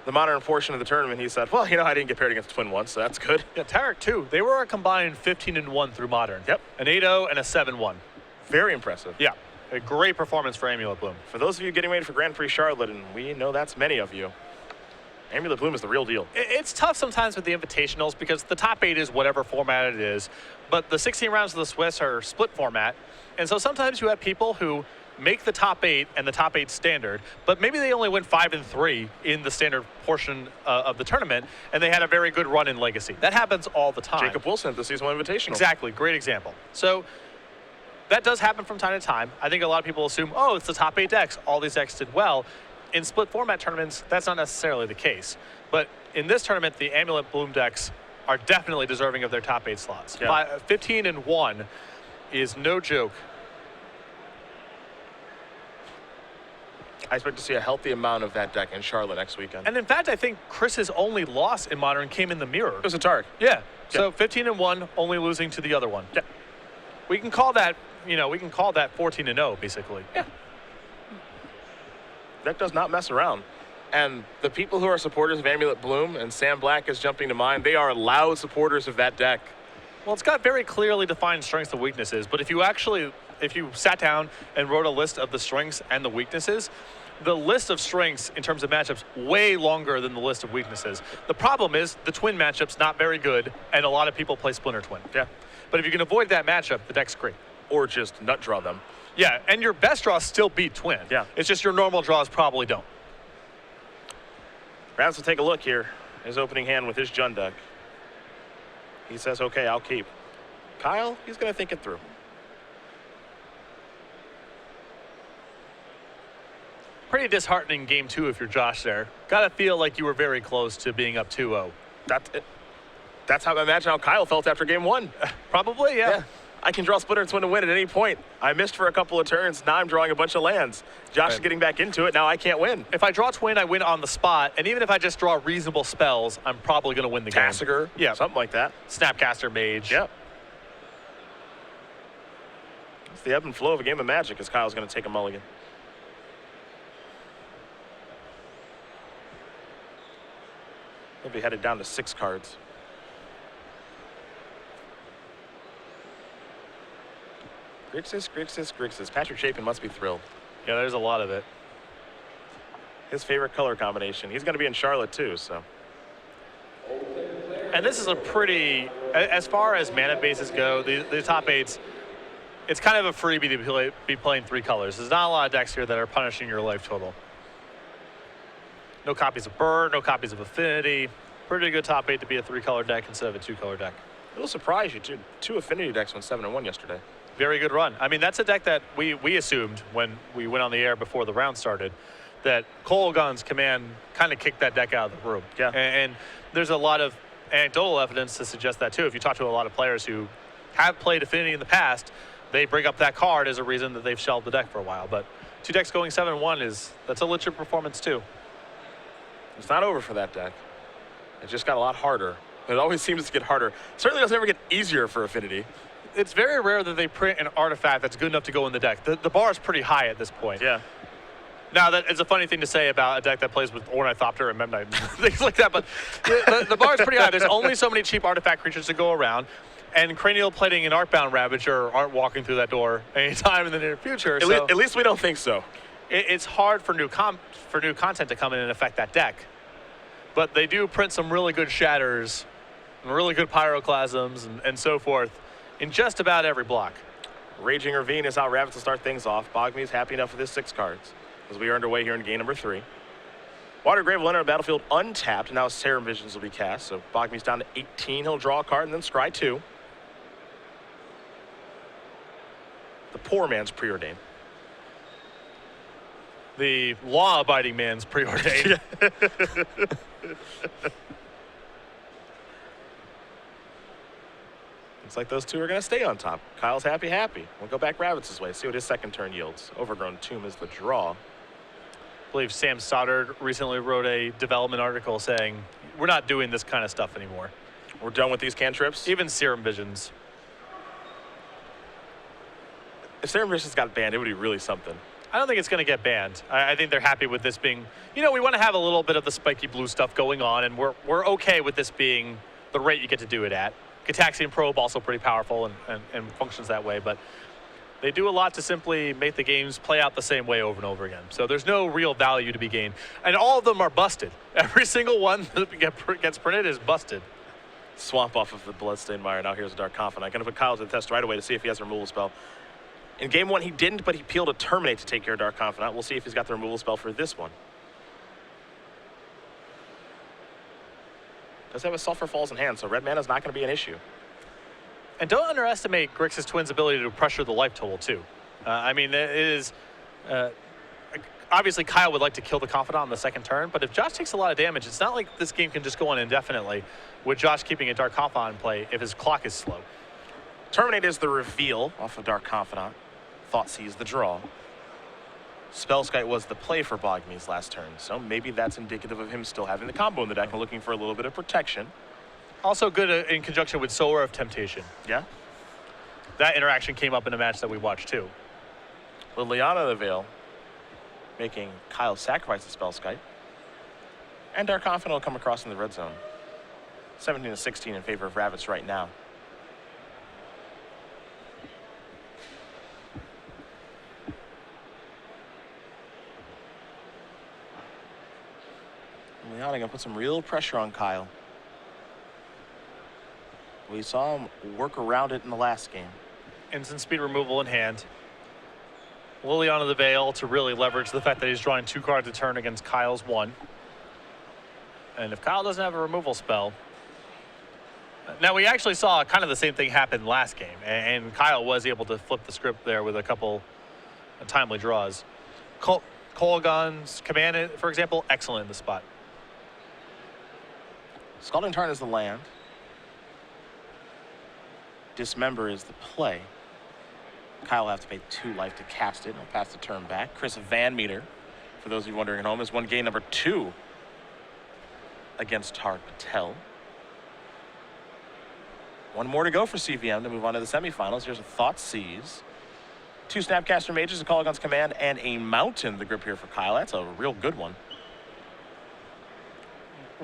B: the modern portion of the tournament. He said, well, I didn't get paired against a twin once, so that's good.
A: Yeah, Tarek too. They were a combined 15-1 through modern.
B: Yep.
A: An 8-0 and a 7-1.
B: Very impressive.
A: Yeah. A great performance for Amulet Bloom.
B: For those of you getting ready for Grand Prix Charlotte, and we know that's many of you, Amulet Bloom is the real deal.
A: It's tough sometimes with the Invitationals because the top 8 is whatever format it is, but the 16 rounds of the Swiss are split format, and so sometimes you have people who make the top 8 and the top 8 standard, but maybe they only went 5-3 in the standard portion of the tournament, and they had a very good run in Legacy. That happens all the time.
B: Jacob Wilson at the Season 1 Invitational.
A: Exactly, great example. So that does happen from time to time. I think a lot of people assume, oh, it's the top 8 decks. All these decks did well. In split format tournaments, that's not necessarily the case. But in this tournament, the Amulet Bloom decks are definitely deserving of their top 8 slots.
B: Yeah.
A: By 15-1 is no joke.
B: I expect to see a healthy amount of that deck in Charlotte next weekend.
A: And in fact, I think Chris's only loss in Modern came in the mirror.
B: It was a Tark.
A: Yeah. So 15-1, only losing to the other one.
B: Yeah.
A: We can call that, we can call that 14-0, basically.
B: Yeah. Deck does not mess around. And the people who are supporters of Amulet Bloom, and Sam Black is jumping to mind, they are loud supporters of that deck.
A: Well, it's got very clearly defined strengths and weaknesses, but if you sat down and wrote a list of the strengths and the weaknesses, the list of strengths in terms of matchups way longer than the list of weaknesses. The problem is the twin matchup's not very good, and a lot of people play Splinter Twin.
B: Yeah.
A: But if you can avoid that matchup, the deck's great.
B: Or just nut draw them.
A: Yeah, and your best draws still beat twin.
B: Yeah.
A: It's just your normal draws probably don't.
B: Ravitz will take a look here. His opening hand with his Jund deck. He says, okay, I'll keep. Kyle, he's going to think it through.
A: Pretty disheartening game 2 if you're Josh there. Gotta feel like you were very close to being up 2-0.
B: That's it. That's how I imagine how Kyle felt after game 1.
A: Probably, yeah.
B: I can draw Splitter Twin to win at any point. I missed for a couple of turns. Now I'm drawing a bunch of lands. Josh is getting back into it. Now I can't win.
A: If I draw twin, I win on the spot. And even if I just draw reasonable spells, I'm probably going to win the game.
B: Tassiger.
A: Yeah.
B: Something like that.
A: Snapcaster Mage.
B: Yep. It's the ebb and flow of a game of Magic as Kyle's going to take a mulligan. He'll be headed down to 6 cards. Grixis. Patrick Chapin must be thrilled.
A: Yeah, there's a lot of it.
B: His favorite color combination. He's going to be in Charlotte too, so.
A: And this is a pretty, as far as mana bases go, the top 8s, it's kind of a freebie to be playing 3 colors. There's not a lot of decks here that are punishing your life total. No copies of Bird, no copies of Affinity. Pretty good top 8 to be a 3-color deck instead of a 2-color deck.
B: It'll surprise you too. 2 Affinity decks went 7-1 yesterday.
A: Very good run. I mean, that's a deck that we assumed when we went on the air before the round started that Kolaghan's command kind of kicked that deck out of the room.
B: Yeah.
A: And there's a lot of anecdotal evidence to suggest that too. If you talk to a lot of players who have played Affinity in the past, they bring up that card as a reason that they've shelved the deck for a while. But 2 decks going 7-1 that's a legit performance too.
B: It's not over for that deck. It just got a lot harder. It always seems to get harder. It certainly doesn't ever get easier for Affinity.
A: It's very rare that they print an artifact that's good enough to go in the deck. The bar is pretty high at this point.
B: Yeah.
A: Now, that is a funny thing to say about a deck that plays with Ornithopter and Memnite and things like that, but the bar is pretty high. There's only so many cheap artifact creatures to go around, and Cranial Plating and Arcbound Ravager aren't walking through that door anytime in the near future.
B: At least we don't think so.
A: It's hard for new content to come in and affect that deck. But they do print some really good Shatters, and really good Pyroclasms, and so forth, in just about every block.
B: Raging Ravine is how Ravitz will start things off. Boggemes happy enough with his 6 cards as we are underway here in game number 3. Watergrave will enter the battlefield untapped. Now Serum Visions will be cast. So Boggemes down to 18. He'll draw a card and then scry 2. The poor man's preordained.
A: The law-abiding man's preordained.
B: Looks like those 2 are going to stay on top. Kyle's happy. We'll go back Ravitz's way, see what his second turn yields. Overgrown Tomb is the draw.
A: I believe Sam Stoddard recently wrote a development article saying, we're not doing this kind of stuff anymore.
B: We're done with these cantrips?
A: Even Serum Visions.
B: If Serum Visions got banned, it would be really something.
A: I don't think it's going to get banned. I think they're happy with this being, we want to have a little bit of the spiky blue stuff going on, and we're okay with this being the rate you get to do it at. Gitaxian Probe also pretty powerful and functions that way, but they do a lot to simply make the games play out the same way over and over again. So there's no real value to be gained. And all of them are busted. Every single one that gets printed is busted.
B: Swamp off of the Bloodstained Mire. Now here's a Dark Confidant. I'm going to put Kyle to the test right away to see if he has a removal spell. In game 1, he didn't, but he peeled a Terminate to take care of Dark Confidant. We'll see if he's got the removal spell for this one. Does have a Sulfur Falls in hand, so red mana is not going to be an issue.
A: And don't underestimate Grixis Twins' ability to pressure the life total, too. I mean, it is... obviously, Kyle would like to kill the Confidant on the second turn, but if Josh takes a lot of damage, it's not like this game can just go on indefinitely with Josh keeping a Dark Confidant in play if his clock is slow.
B: Terminate is the reveal off of Dark Confidant. Thoughtseize the draw. Spellskite was the play for Boggemes last turn, so maybe that's indicative of him still having the combo in the deck and looking for a little bit of protection.
A: Also good in conjunction with Solar of Temptation.
B: Yeah.
A: That interaction came up in a match that we watched too.
B: Liliana of the Veil making Kyle sacrifice the Spellskite. And Dark Confidant will come across in the red zone. 17-16 in favor of Ravitz right now. Liliana gonna put some real pressure on Kyle. We saw him work around it in the last game.
A: Instant speed removal in hand. Liliana of the Veil to really leverage the fact that he's drawing 2 cards a turn against Kyle's 1. And if Kyle doesn't have a removal spell... Now, we actually saw kind of the same thing happen last game, and Kyle was able to flip the script there with a couple timely draws. Kolaghan's Command, for example, excellent in the spot.
B: Scalding Tarn is the land. Dismember is the play. Kyle will have to pay 2 life to cast it. He'll pass the turn back. Chris Van Meter, for those of you wondering at home, is won game number 2 against Tar Patel. 1 more to go for CVM to move on to the semifinals. Here's a Thoughtseize. 2 Snapcaster Mages, a Kolaghan's Command, and a Mountain, the grip here for Kyle. That's a real good one.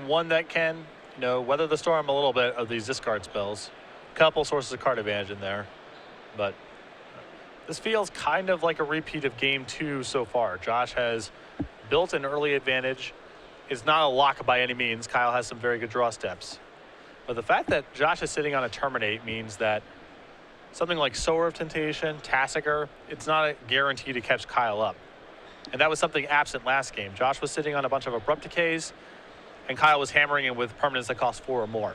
A: One that can, weather the storm a little bit of these discard spells. Couple sources of card advantage in there, but this feels kind of like a repeat of game 2 so far. Josh has built an early advantage. It's not a lock by any means. Kyle has some very good draw steps. But the fact that Josh is sitting on a Terminate means that something like Sower of Temptation, Tassiger, it's not a guarantee to catch Kyle up. And that was something absent last game. Josh was sitting on a bunch of Abrupt Decays, and Kyle was hammering in with permanents that cost 4 or more.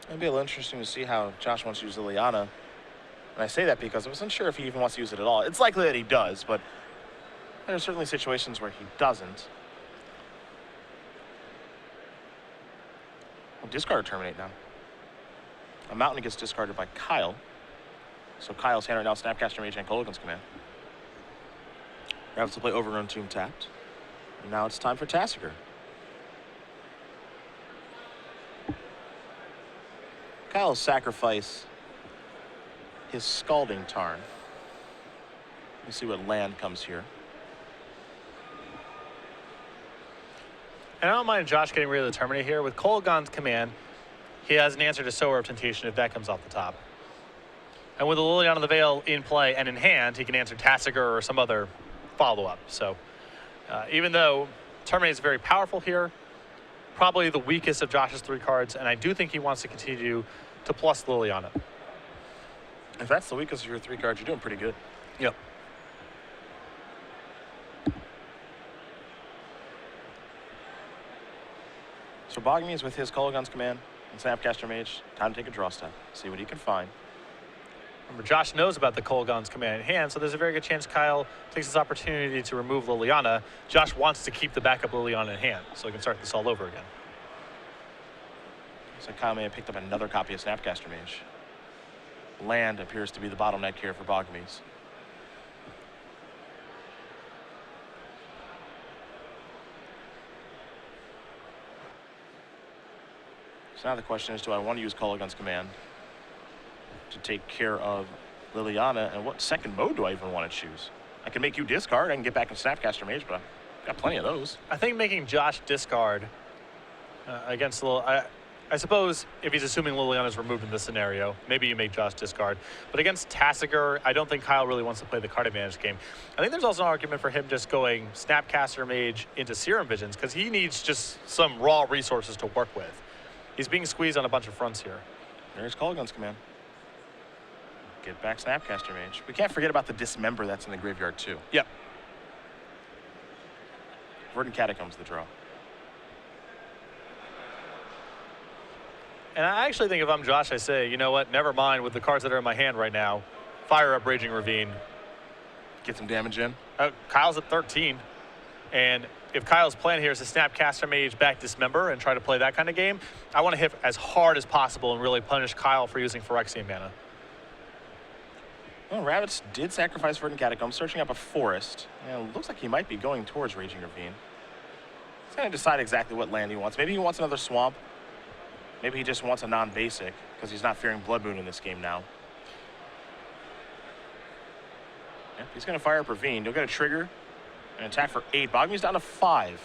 B: It'll be a little interesting to see how Josh wants to use Liliana. And I say that because I wasn't sure if he even wants to use it at all. It's likely that he does, but there are certainly situations where he doesn't. We'll discard Terminate now. A Mountain gets discarded by Kyle. So Kyle's hand right now, Snapcaster Mage and Kolaghan's Command. Ravitz to play Overgrown Tomb tapped. And now it's time for Tassiger. Kyle will sacrifice his Scalding Tarn. Let's see what land comes here.
A: And I don't mind Josh getting rid of the Terminate here. With Kolaghan's Command, he has an answer to Sower of Temptation if that comes off the top. And with the Liliana of the Veil in play and in hand, he can answer Tassiger or some other follow-up. So even though Terminate is very powerful here, probably the weakest of Josh's 3 cards, and I do think he wants to continue to plus Liliana.
B: If that's the weakest of your 3 cards, you're doing pretty good.
A: Yep.
B: So Boggemes with his Kolaghan's Command and Snapcaster Mage, time to take a draw step, see what he can find.
A: Remember, Josh knows about the Kolaghan's Command in hand, so there's a very good chance Kyle takes this opportunity to remove Liliana. Josh wants to keep the backup Liliana in hand, so he can start this all over again.
B: So Kyle may have picked up another copy of Snapcaster Mage. Land appears to be the bottleneck here for Boggemes. So now the question is, do I want to use Kolaghan's Command to take care of Liliana, and what second mode do I even want to choose? I can make you discard, I can get back in Snapcaster Mage, but I've got plenty of those.
A: I think making Josh discard against I suppose if he's assuming Liliana's removed in this scenario, maybe you make Josh discard. But against Tassiger, I don't think Kyle really wants to play the card advantage game. I think there's also an argument for him just going Snapcaster Mage into Serum Visions, because he needs just some raw resources to work with. He's being squeezed on a bunch of fronts here.
B: There's Kolaghan's Command. Get back Snapcaster Mage. We can't forget about the Dismember that's in the graveyard too.
A: Yep.
B: Verdant Catacombs the draw.
A: And I actually think if I'm Josh, I say, you know what, never mind with the cards that are in my hand right now. Fire up Raging Ravine.
B: Get some damage in.
A: Kyle's at 13. And if Kyle's plan here is to Snapcaster Mage back Dismember and try to play that kind of game, I want to hit as hard as possible and really punish Kyle for using Phyrexian mana.
B: Well, Ravitz did sacrifice Verdant Catacombs, searching up a forest. And it looks like he might be going towards Raging Ravine. He's going to decide exactly what land he wants. Maybe he wants another swamp. Maybe he just wants a non-basic because he's not fearing Blood Moon in this game now. Yep, he's going to fire up Ravine. He'll get a trigger and attack for 8. Boggemes down to 5.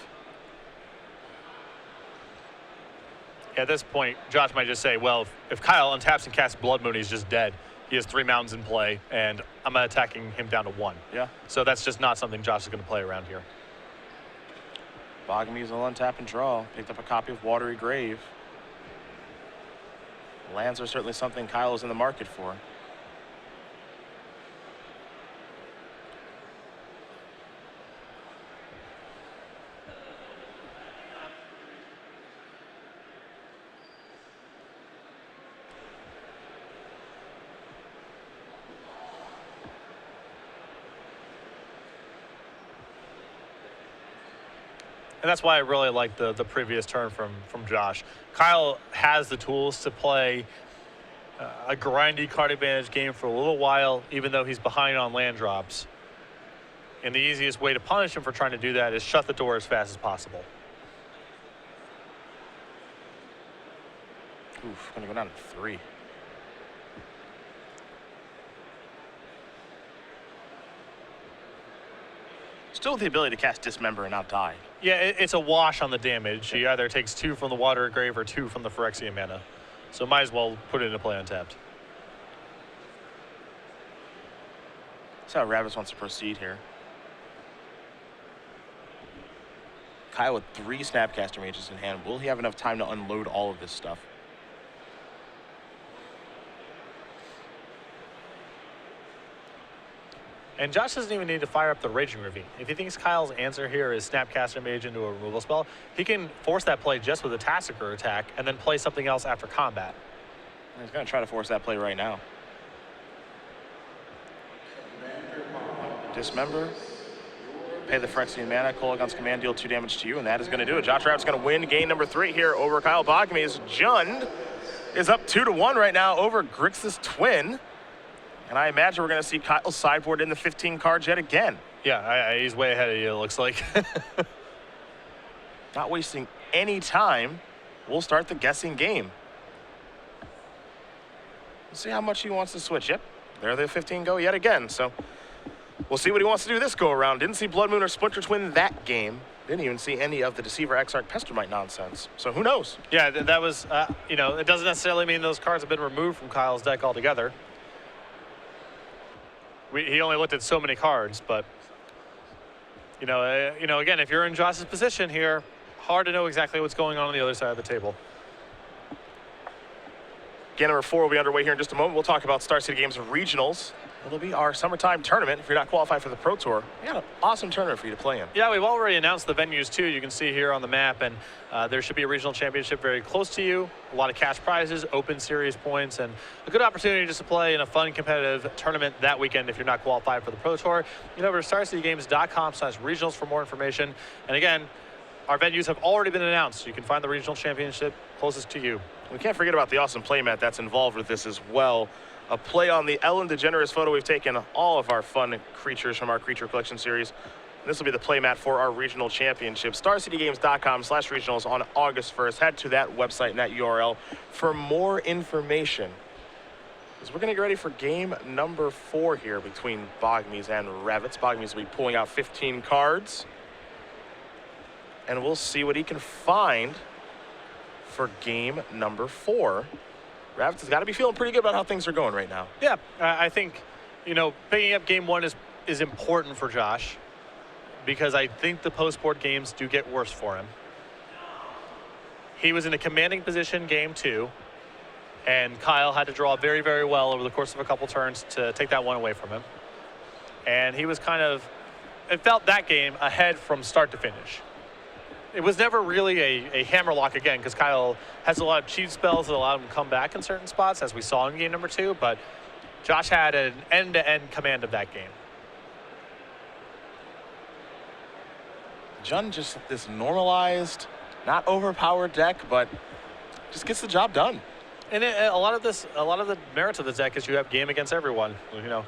A: At this point, Josh might just say, well, if Kyle untaps and casts Blood Moon, he's just dead. He has 3 mountains in play, and I'm attacking him down to 1.
B: Yeah.
A: So that's just not something Josh is going to play around here.
B: Boggemes will untap and draw. Picked up a copy of Watery Grave. Lands are certainly something Kyle is in the market for.
A: And that's why I really like the previous turn from Josh. Kyle has the tools to play a grindy card advantage game for a little while, even though he's behind on land drops. And the easiest way to punish him for trying to do that is shut the door as fast as possible.
B: Oof, gonna go down to 3. Still with the ability to cast Dismember and not die.
A: Yeah, it's a wash on the damage. He either takes 2 from the Water Grave or 2 from the Phyrexian mana. So might as well put it into play untapped.
B: That's how Ravitz wants to proceed here. Kyle with 3 Snapcaster Mages in hand. Will he have enough time to unload all of this stuff?
A: And Josh doesn't even need to fire up the Raging Ravine. If he thinks Kyle's answer here is Snapcaster Mage into a removal spell, he can force that play just with a Tassiger attack and then play something else after combat.
B: He's going to try to force that play right now. Dismember. Pay the Phyrexian mana. Kolaghan's command deal 2 damage to you, and that is going to do it. Josh Ravitz going to win game number 3 here over Kyle Boggemes. Jund is up 2-1 right now over Grixis Twin. And I imagine we're going to see Kyle's sideboard in the 15 cards yet again.
A: Yeah, he's way ahead of you, it looks like.
B: Not wasting any time. We'll start the guessing game. Let's see how much he wants to switch. Yep, there the 15 go yet again. So we'll see what he wants to do this go around. Didn't see Blood Moon or Splinter Twin that game. Didn't even see any of the Deceiver, Exarch, Pestermite nonsense. So who knows?
A: Yeah, that was, you know, it doesn't necessarily mean those cards have been removed from Kyle's deck altogether. He only looked at so many cards, but you know, again, if you're in Josh's position here, hard to know exactly what's going on the other side of the table.
B: Game number 4 will be underway here in just a moment. We'll talk about Star City Games Regionals. It'll be our summertime tournament. If you're not qualified for the Pro Tour, we got an awesome tournament for you to play in.
A: Yeah, we've already announced the venues too. You can see here on the map, and there should be a regional championship very close to you. A lot of cash prizes, open series points, and a good opportunity just to play in a fun, competitive tournament that weekend if you're not qualified for the Pro Tour. Get over to StarCityGames.com/regionals for more information. And again, our venues have already been announced. You can find the regional championship closest to you.
B: We can't forget about the awesome playmat that's involved with this as well. A play on the Ellen DeGeneres photo. We've taken all of our fun creatures from our creature collection series. This will be the playmat for our regional championship. StarCityGames.com/regionals on August 1st. Head to that website and that URL for more information. As we're going to get ready for game number 4 here between Boggemes and Ravitz. Boggemes will be pulling out 15 cards. And we'll see what he can find for game number 4. Ravitz has got to be feeling pretty good about how things are going right now.
A: Yeah, I think, you know, picking up game 1 is important for Josh because I think the post-board games do get worse for him. He was in a commanding position game 2. And Kyle had to draw very, very well over the course of a couple turns to take that one away from him. And he was kind of, it felt that game ahead from start to finish. It was never really a hammerlock again, because Kyle has a lot of cheat spells that allow him to come back in certain spots, as we saw in game number 2. But Josh had an end-to-end command of that game.
B: Jun just this normalized, not overpowered deck, but just gets the job done.
A: And a lot of the merits of the deck is you have game against everyone. You know,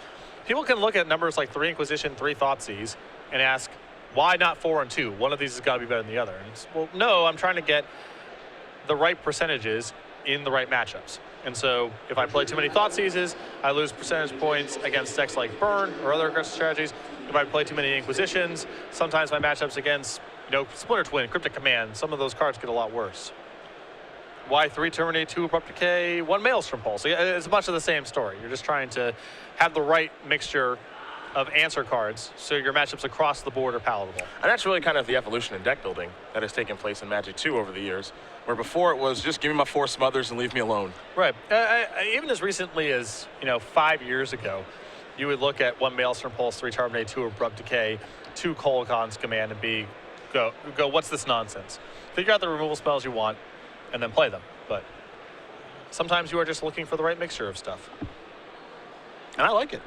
A: people can look at numbers like 3 Inquisition, 3 Thoughtseize, and ask, why not 4 and 2? One of these has got to be better than the other. And it's, well, no, I'm trying to get the right percentages in the right matchups. And so if I play too many Thoughtseizes, I lose percentage points against decks like Burn or other aggressive strategies. If I play too many Inquisitions, sometimes my matchups against, you know, Splinter Twin, Cryptic Command, some of those cards get a lot worse. Why 3 Terminate, 2 Abrupt Decay, 1 Maelstrom Pulse? It's much of the same story. You're just trying to have the right mixture of answer cards so your matchups across the board are palatable.
B: And that's really kind of the evolution in deck building that has taken place in Magic 2 over the years, where before it was just give me my 4 Smothers and leave me alone.
A: Right. Even as recently as, 5 years ago, you would look at 1 Maelstrom Pulse, 3 Terminate, 2 Abrupt Decay, 2 Kolaghan's Command, and go, what's this nonsense? Figure out the removal spells you want, and then play them. But sometimes you are just looking for the right mixture of stuff.
B: And I like it.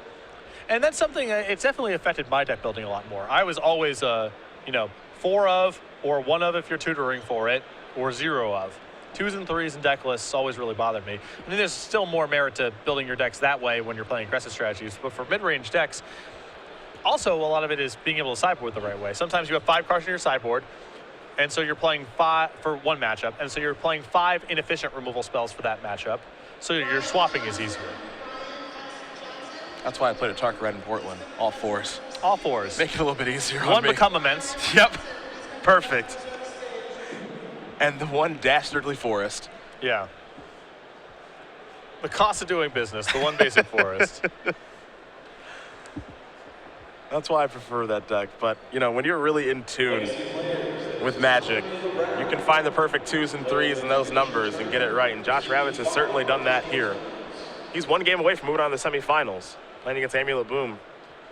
A: And that's something, it's definitely affected my deck building a lot more. I was always, 4 of, or 1 of if you're tutoring for it, or 0 of. 2s and 3s and deck lists always really bothered me. I mean, there's still more merit to building your decks that way when you're playing aggressive strategies. But for mid-range decks, also a lot of it is being able to sideboard the right way. Sometimes you have 5 cards in your sideboard, and so you're playing 5 for one matchup, and so you're playing 5 inefficient removal spells for that matchup, so your swapping is easier.
B: That's why I played a Tark Red in Portland. All 4s.
A: All 4s.
B: Make it a little bit easier on
A: 1
B: me.
A: Become Immense.
B: Yep. Perfect. And the 1 Dastardly Forest.
A: Yeah. The cost of doing business, the 1 Basic Forest.
B: That's why I prefer that deck. But, when you're really in tune with Magic, you can find the perfect 2s and 3s in those numbers and get it right. And Josh Ravitz has certainly done that here. He's 1 game away from moving on to the semifinals. Playing against Amulet Boom.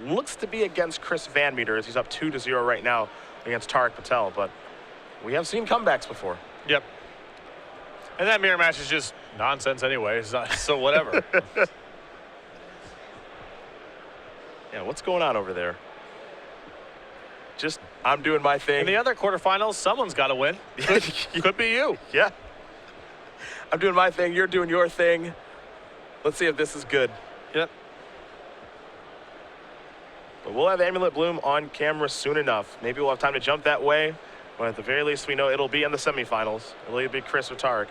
B: Looks to be against Chris Van Meter, as he's up 2-0 right now against Tarek Patel. But we have seen comebacks before.
A: Yep. And that mirror match is just nonsense anyway, so whatever.
B: Yeah, what's going on over there? Just, I'm doing my thing.
A: In the other quarterfinals, someone's got to win. Could be you.
B: Yeah. I'm doing my thing, you're doing your thing. Let's see if this is good.
A: Yep.
B: But we'll have Amulet Bloom on camera soon enough. Maybe we'll have time to jump that way. But at the very least, we know it'll be in the semifinals. It'll either be Chris or Tarek.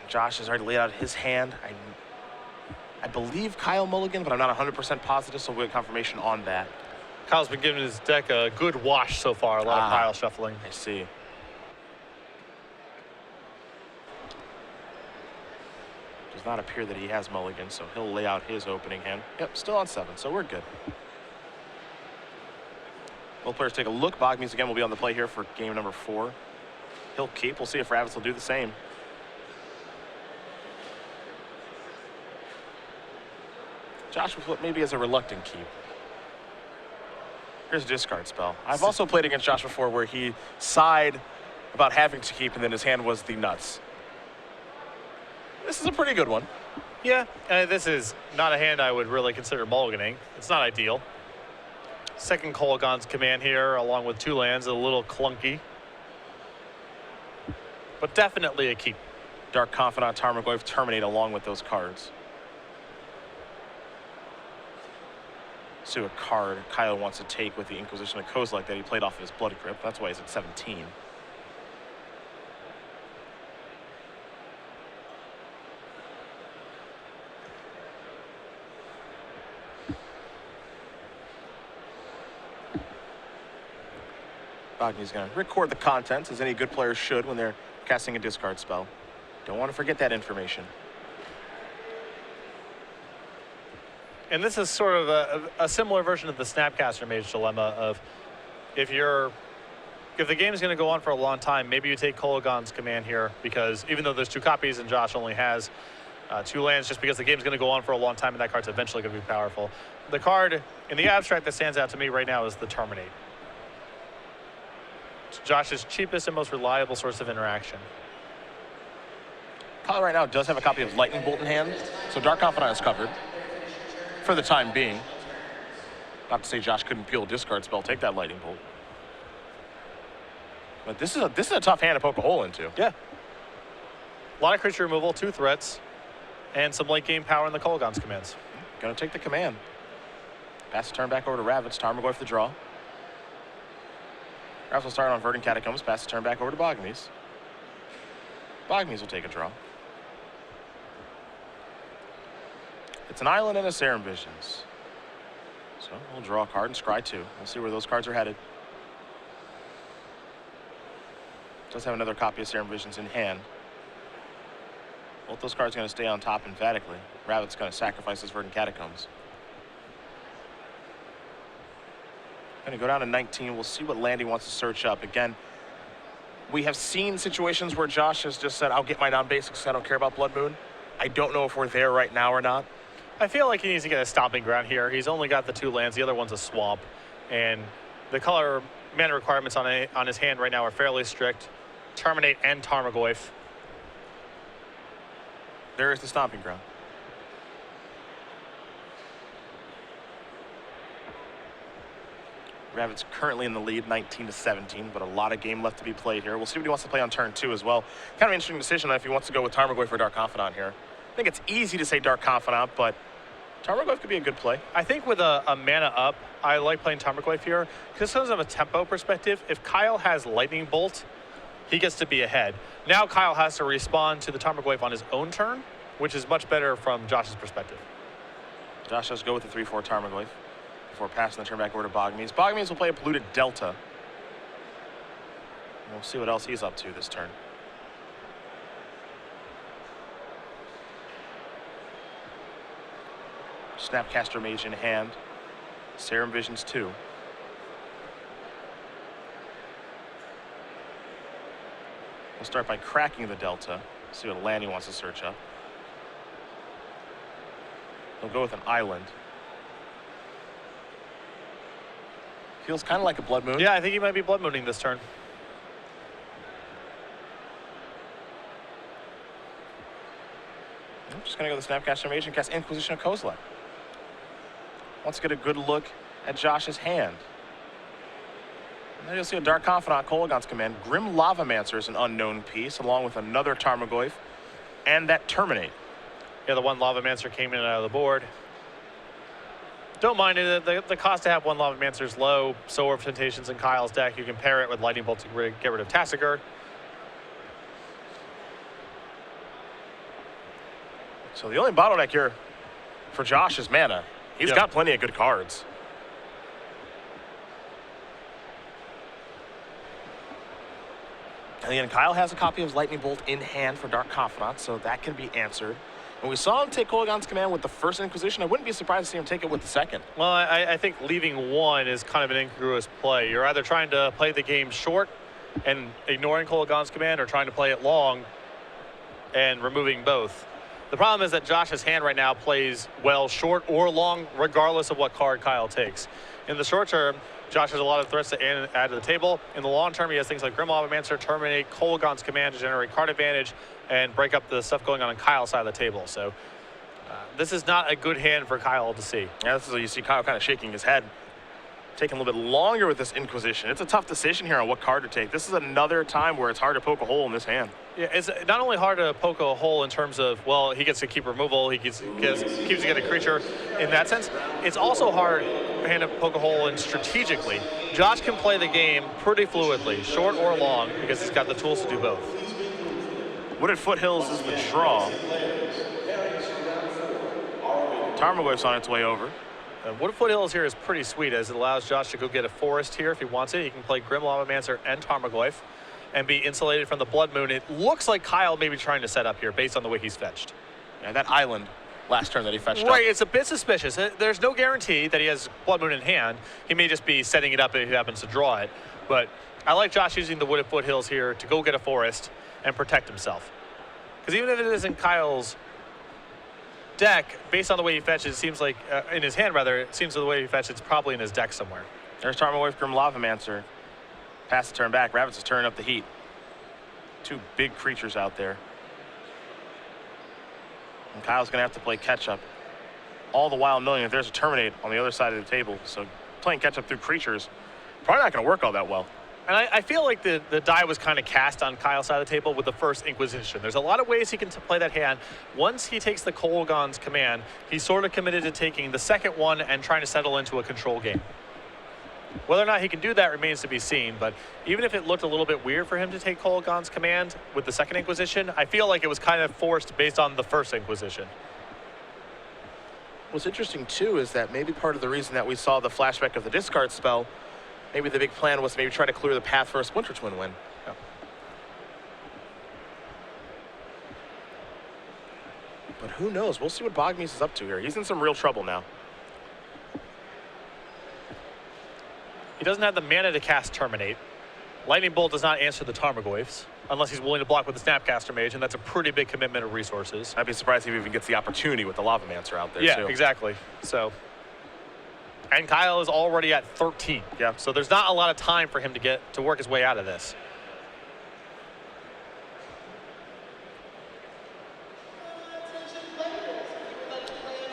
B: Josh has already laid out his hand. I believe Kyle Mulligan, but I'm not 100% positive, so we'll get confirmation on that.
A: Kyle's been giving his deck a good wash so far. A lot of pile shuffling.
B: I see. Does not appear that he has Mulligan, so he'll lay out his opening hand. Yep, still on 7, so we're good. Both players take a look. Boggemes again will be on the play here for game number 4. He'll keep. We'll see if Ravitz will do the same. Josh maybe as a reluctant keep. Here's a discard spell. I've also played against Josh before where he sighed about having to keep and then his hand was the nuts. This is a pretty good one.
A: Yeah, this is not a hand I would really consider mulliganing. It's not ideal. Second Kolaghan's Command here, along with 2 lands, a little clunky. But definitely a keep.
B: Dark Confidant, Tarmogoyf, Terminate along with those cards. So a card Kyle wants to take with the Inquisition of Kozilek that he played off of his Bloody Grip. That's why he's at 17. Boggemes going to record the contents, as any good players should when they're casting a discard spell. Don't want to forget that information.
A: And this is sort of a similar version of the Snapcaster Mage dilemma of if you're if the game is going to go on for a long time, maybe you take Kolagon's command here, because even though there's 2 copies and Josh only has 2 lands, just because the game's going to go on for a long time and that card's eventually going to be powerful. The card in the abstract that stands out to me right now is the Terminate. It's Josh's cheapest and most reliable source of interaction.
B: Kyle right now does have a copy of Lightning Bolt in hand, so Dark Confidant is covered for the time being. Not to say Josh couldn't peel a discard spell, take that Lightning Bolt. But this is a tough hand to poke a hole into.
A: Yeah. A lot of creature removal, 2 threats, and some late game power in the Kolagon's commands.
B: Gonna take the command. Pass the turn back over to Ravitz. Tarmogoyf the draw. Ravitz will start on Verdant Catacombs. Pass the turn back over to Boggemes. Boggemes will take a draw. It's an island and a Serum Visions. So we'll draw a card and scry 2. We'll see where those cards are headed. Does have another copy of Serum Visions in hand. Both those cards are going to stay on top emphatically. Ravit's going to sacrifice his Verdant Catacombs. Going to go down to 19. We'll see what land he wants to search up. Again, we have seen situations where Josh has just said, I'll get my non-basics, I don't care about Blood Moon. I don't know if we're there right now or not.
A: I feel like he needs to get a stomping ground here. He's only got the 2 lands. The other one's a swamp. And the color mana requirements on his hand right now are fairly strict. Terminate and Tarmogoyf.
B: There is the stomping ground. Ravitz currently in the lead, 19-17, but a lot of game left to be played here. We'll see what he wants to play on turn 2 as well. Kind of an interesting decision if he wants to go with Tarmogoyf or Dark Confidant here. I think it's easy to say Dark Confidant, but Tarmogoyf could be a good play.
A: I think with a mana up, I like playing Tarmogoyf here, because because of a tempo perspective, if Kyle has Lightning Bolt, he gets to be ahead. Now Kyle has to respond to the Tarmogoyf on his own turn, which is much better from Josh's perspective.
B: Josh does go with the 3-4 Tarmogoyf before passing the turn back over to Boggemes. Boggemes will play a Polluted Delta. We'll see what else he's up to this turn. Snapcaster Mage in hand. Serum Visions 2. We'll start by cracking the Delta. See what land he wants to search up. He'll go with an island. Feels kind of like a Blood Moon.
A: Yeah, I think he might be Blood Mooning this turn.
B: I'm just going to go with the Snapcaster Mage and cast Inquisition of Kozilek. Wants to get a good look at Josh's hand. And then you'll see a Dark Confidant, Kolagon's command. Grim Lavamancer is an unknown piece, along with another Tarmogoyf, and that Terminate.
A: Yeah, the 1 Lavamancer came in and out of the board. Don't mind it. The cost to have 1 Lavamancer is low. So are Temptations in Kyle's deck. You can pair it with Lightning Bolt to get rid of Tassiger.
B: So the only bottleneck here for Josh is mana. He's got plenty of good cards. And again, Kyle has a copy of Lightning Bolt in hand for Dark Confidant, so that can be answered. When we saw him take Kolagon's command with the first Inquisition, I wouldn't be surprised to see him take it with the second.
A: Well, I think leaving 1 is kind of an incongruous play. You're either trying to play the game short and ignoring Kolagon's command, or trying to play it long and removing both. The problem is that Josh's hand right now plays well short or long, regardless of what card Kyle takes. In the short term, Josh has a lot of threats to add to the table. In the long term, he has things like Grim Lavamancer, Terminate, Kolagon's command to generate card advantage, and break up the stuff going on Kyle's side of the table. So this is not a good hand for Kyle to see.
B: Yeah, this is you see Kyle kind of shaking his head. Taking a little bit longer with this Inquisition. It's a tough decision here on what card to take. This is another time where it's hard to poke a hole in this hand.
A: Yeah, it's not only hard to poke a hole in terms of, well, he gets to keep removal, he keeps to get a creature in that sense. It's also hard hand to poke a hole in strategically. Josh can play the game pretty fluidly, short or long, because he's got the tools to do both.
B: Wooded Foothills is the draw. Tarmogoyf's on its way over.
A: Wooded Foothills here is pretty sweet, as it allows Josh to go get a forest here if he wants it. He can play Grim Lavamancer and Tarmogoyf and be insulated from the Blood Moon. It looks like Kyle may be trying to set up here based on the way he's fetched.
B: Yeah, that island last turn that he fetched
A: Right,
B: up.
A: it's a bit suspicious. There's no guarantee that he has Blood Moon in hand. He may just be setting it up if he happens to draw it. But I like Josh using the Wooded Foothills here to go get a forest and protect himself. Because even if it isn't Kyle's deck, based on the way he fetches, it seems like, in his hand rather, it seems the way he fetches, it's probably in his deck somewhere.
B: There's Tarmogoyf, Grim Lavamancer. Pass the turn back. Ravitz is turning up the heat. Two big creatures out there. And Kyle's going to have to play catch-up. All the while knowing that there's a Terminate on the other side of the table. So playing catch-up through creatures, probably not going to work all that well.
A: And I feel like the die was kind of cast on Kyle's side of the table with the first Inquisition. There's a lot of ways he can play that hand. Once he takes the Kolaghan's command, he's sort of committed to taking the second one and trying to settle into a control game. Whether or not he can do that remains to be seen, but even if it looked a little bit weird for him to take Kolaghan's command with the second Inquisition, I feel like it was kind of forced based on the first Inquisition.
B: What's interesting, too, is that maybe part of the reason that we saw the flashback of the discard spell, maybe the big plan was to maybe try to clear the path for a Splinter Twin win.
A: Yeah.
B: But who knows? We'll see what Boggemes is up to here. He's in some real trouble now.
A: He doesn't have the mana to cast Terminate. Lightning Bolt does not answer the Tarmogoyfs unless he's willing to block with the Snapcaster Mage, and that's a pretty big commitment of resources.
B: I'd be surprised if he even gets the opportunity with the Lavamancer out there,
A: yeah,
B: too.
A: Exactly. So, and Kyle is already at 13.
B: Yeah.
A: So there's not a lot of time for him to work his way out of this.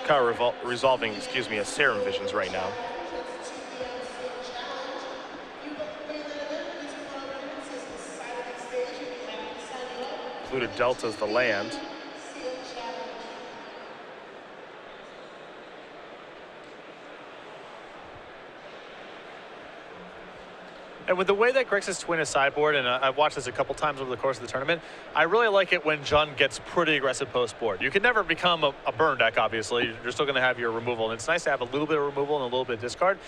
B: Kyle resolving, a Serum Visions right now. Polluted Delta's the land.
A: And with the way that Grixis Twin is sideboard, and I've watched this a couple times over the course of the tournament, I really like it when Jund gets pretty aggressive post-board. You can never become a burn deck, obviously. You're still going to have your removal, and it's nice to have a little bit of removal and a little bit of discard.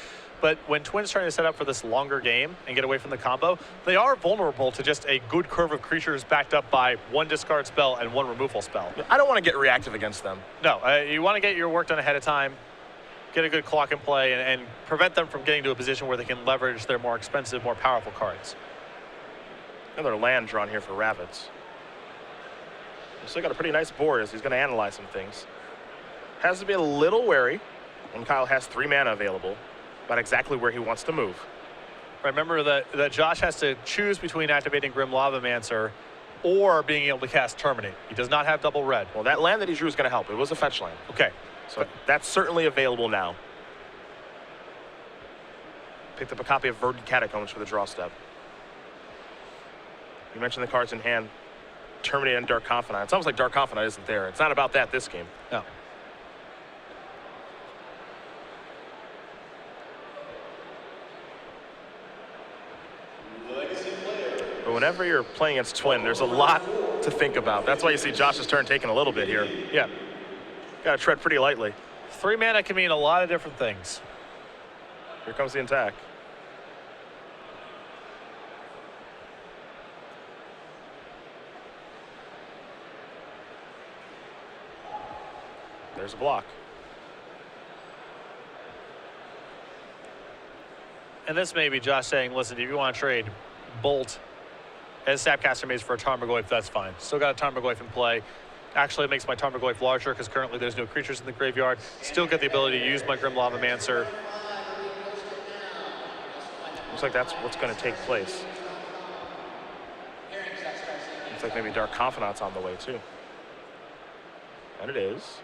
A: But when Twin's trying to set up for this longer game and get away from the combo, they are vulnerable to just a good curve of creatures backed up by one discard spell and one removal spell.
B: I don't want to get reactive against them.
A: No, you want to get your work done ahead of time, get a good clock in play, and prevent them from getting to a position where they can leverage their more expensive, more powerful cards.
B: Another land drawn here for Ravitz. He's still got a pretty nice board as he's going to analyze some things. Has to be a little wary when Kyle has 3 mana available about exactly where he wants to move.
A: Remember that Josh has to choose between activating Grim Lavamancer or being able to cast Terminate. He does not have double red.
B: Well, that land that he drew is going to help. It was a fetch land.
A: Okay.
B: So that's certainly available now. Picked up a copy of Verdant Catacombs for the draw step. You mentioned the cards in hand. Terminate and Dark Confidant. It's almost like Dark Confidant isn't there. It's not about that this game.
A: No.
B: But whenever you're playing against Twin, there's a lot to think about. That's why you see Josh's turn taking a little bit here.
A: Yeah.
B: Got to tread pretty lightly.
A: 3 mana can mean a lot of different things.
B: Here comes the attack. There's a block.
A: And this may be Josh saying, listen, if you want to trade Bolt as Snapcaster Mage for a Tarmogoyf, that's fine. Still got a Tarmogoyf in play. Actually, it makes my Tarmogoyf larger because currently there's no creatures in the graveyard. Still get the ability to use my Grim Lavamancer.
B: Looks like that's what's going to take place. Looks like maybe Dark Confidant's on the way, too. And it is.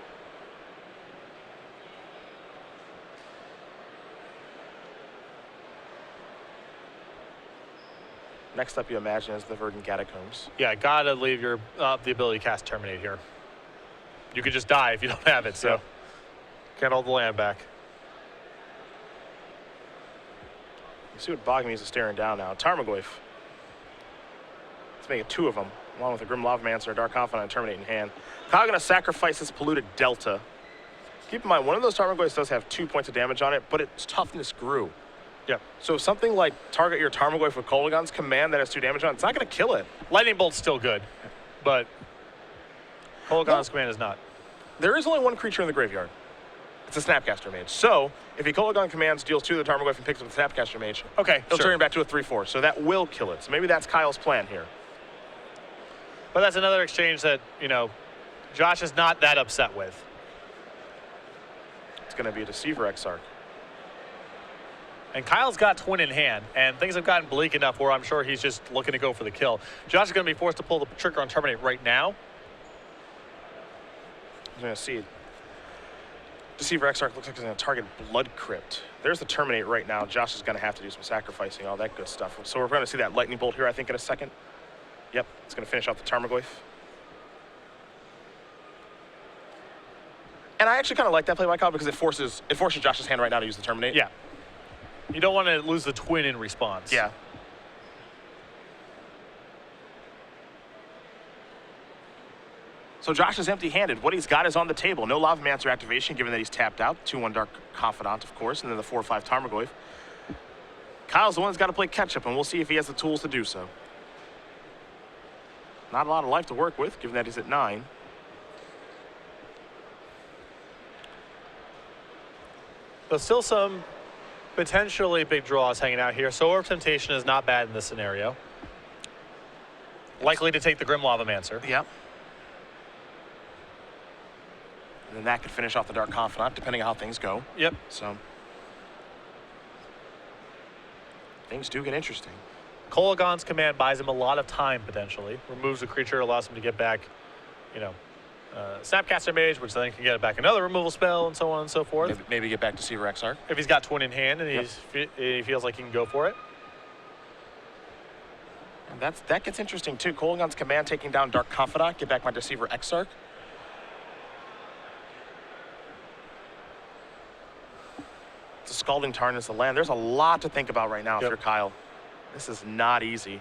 B: Next up, you imagine, is the Verdant Catacombs.
A: Yeah, gotta leave your the ability to cast Terminate here. You could just die if you don't have it, so
B: yeah.
A: Get all the land back.
B: You see what Boggemes is staring down now. Tarmogoyf. Let's make it 2 of them, along with a Grim Lavamancer, Dark Confidant, and Terminate in hand. Kyle going to sacrifice his Polluted Delta. Keep in mind, one of those Tarmogoyfs does have 2 points of damage on it, but its toughness grew.
A: Yep.
B: So if something like target your Tarmogoyf with Kolaghan's command that has 2 damage on it, it's not going to kill it.
A: Lightning Bolt's still good, but Kolaghan's command is not.
B: There is only 1 creature in the graveyard. It's a Snapcaster Mage. So if he Kolaghan commands, deals 2 to the Tarmogoyf and picks up the Snapcaster Mage,
A: Okay,
B: he'll
A: sure.
B: turn it back to a 3/4. So that will kill it. So maybe that's Kyle's plan here.
A: But that's another exchange that, you know, Josh is not that upset with.
B: It's going to be a Deceiver Exarch.
A: And Kyle's got twin in hand, and things have gotten bleak enough where I'm sure he's just looking to go for the kill. Josh is going to be forced to pull the trigger on Terminate right now.
B: I'm going to see. Deceiver Exarch looks like he's going to target Blood Crypt. There's the Terminate right now. Josh is going to have to do some sacrificing, all that good stuff. So we're going to see that Lightning Bolt here, I think, in a second. Yep, it's going to finish off the Tarmogoyf. And I actually kind of like that play by Kyle because it forces Josh's hand right now to use the Terminate.
A: Yeah. You don't want to lose the twin in response.
B: Yeah. So Josh is empty-handed. What he's got is on the table. No Lavamancer activation, given that he's tapped out. 2/1 Dark Confidant, of course, and then the 4/5 Tarmogoyf. Kyle's the one that's got to play catch-up, and we'll see if he has the tools to do so. Not a lot of life to work with, given that he's at 9.
A: There's still some potentially big draws hanging out here. Sower of Temptation is not bad in this scenario. Likely to take the Grim Lavamancer.
B: Yep. And then that could finish off the Dark Confidant, depending on how things go.
A: Yep.
B: So things do get interesting.
A: Kolaghan's command buys him a lot of time, potentially. Removes the creature, allows him to get back, you know, Snapcaster Mage, which then can get back another removal spell, and so on and so forth.
B: Maybe get back to Deceiver Exarch.
A: If he's got twin in hand and he feels like he can go for it.
B: And that gets interesting, too. Kolaghan's command taking down Dark Confidant, get back my Deceiver Exarch. It's a Scalding Tarn as the land. There's a lot to think about right now if you're Kyle. This is not easy.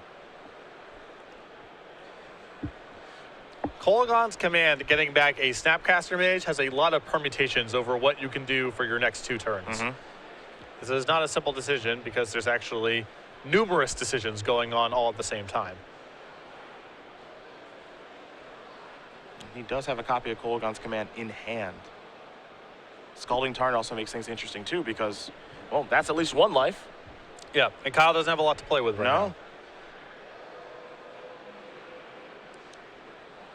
A: Kolaghan's command getting back a Snapcaster Mage has a lot of permutations over what you can do for your next 2 turns. This is not a simple decision because there's actually numerous decisions going on all at the same time.
B: He does have a copy of Kolaghan's command in hand. Scalding Tarn also makes things interesting too because, well, that's at least 1 life.
A: Yeah, and Kyle doesn't have a lot to play with right now.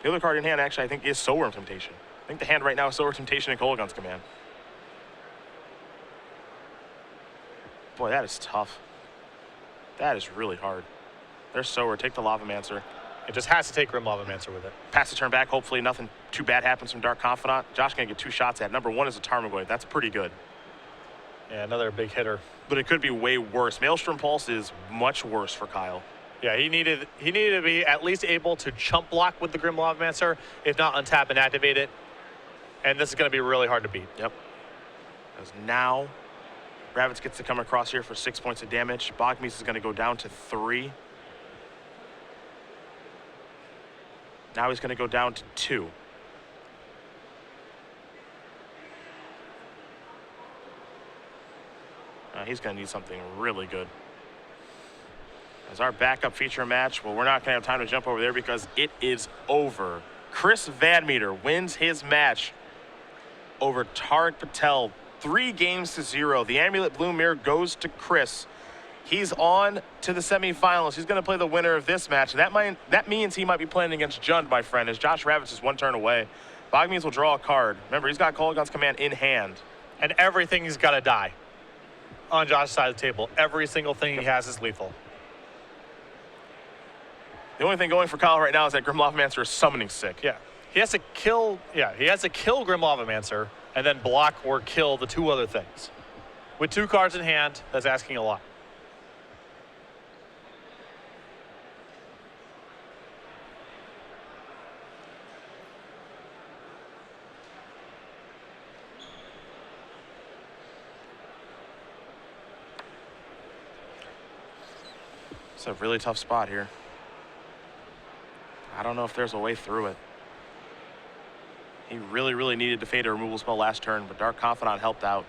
B: The other card in hand, actually, I think, is Sower of Temptation. I think the hand right now is Sower of Temptation and Kolaghan's command. Boy, that is tough. That is really hard. There's Sower. Take the Lavamancer.
A: It just has to take Grim Lavamancer with it.
B: Pass the turn back. Hopefully nothing too bad happens from Dark Confidant. Josh going to get 2 shots at it. Number 1 is a Tarmogoyf. That's pretty good.
A: Yeah, another big hitter.
B: But it could be way worse. Maelstrom Pulse is much worse for Kyle.
A: Yeah, he needed to be at least able to chump block with the Grim Lavamancer, if not untap and activate it. And this is going to be really hard to beat.
B: Yep. Because now Ravitz gets to come across here for 6 points of damage. Boggemes is going to go down to 3. Now he's going to go down to 2. He's going to need something really good. As our backup feature match, well, we're not going to have time to jump over there because it is over. Chris Vadmeter wins his match over Tariq Patel, 3-0. The Amulet Blue Mirror goes to Chris. He's on to the semifinals. He's going to play the winner of this match. And that means he might be playing against Jund, my friend, as Josh Ravitz is 1 turn away. Boggemes will draw a card. Remember, he's got Kolaghan's command in hand.
A: And everything's got to die on Josh's side of the table. Every single thing he has is lethal.
B: The only thing going for Kyle right now is that Grim Lavamancer is summoning sick.
A: Yeah. He has to kill Grim Lavamancer and then block or kill the 2 other things. With 2 cards in hand, that's asking a lot.
B: It's a really tough spot here. I don't know if there's a way through it. He really, really needed to fade a removal spell last turn, but Dark Confidant helped out.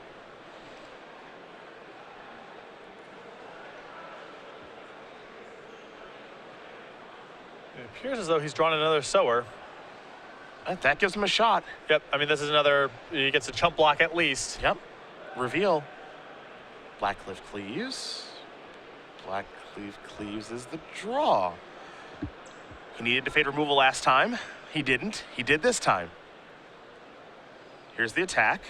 A: It appears as though he's drawn another Sower.
B: That gives him a shot.
A: Yep. I mean, this is another. He gets a chump block at least.
B: Yep. Reveal. Blackcliff Cleaves. Blackcliff Cleaves is the draw. He needed to fade removal last time. He didn't. He did this time. Here's the attack.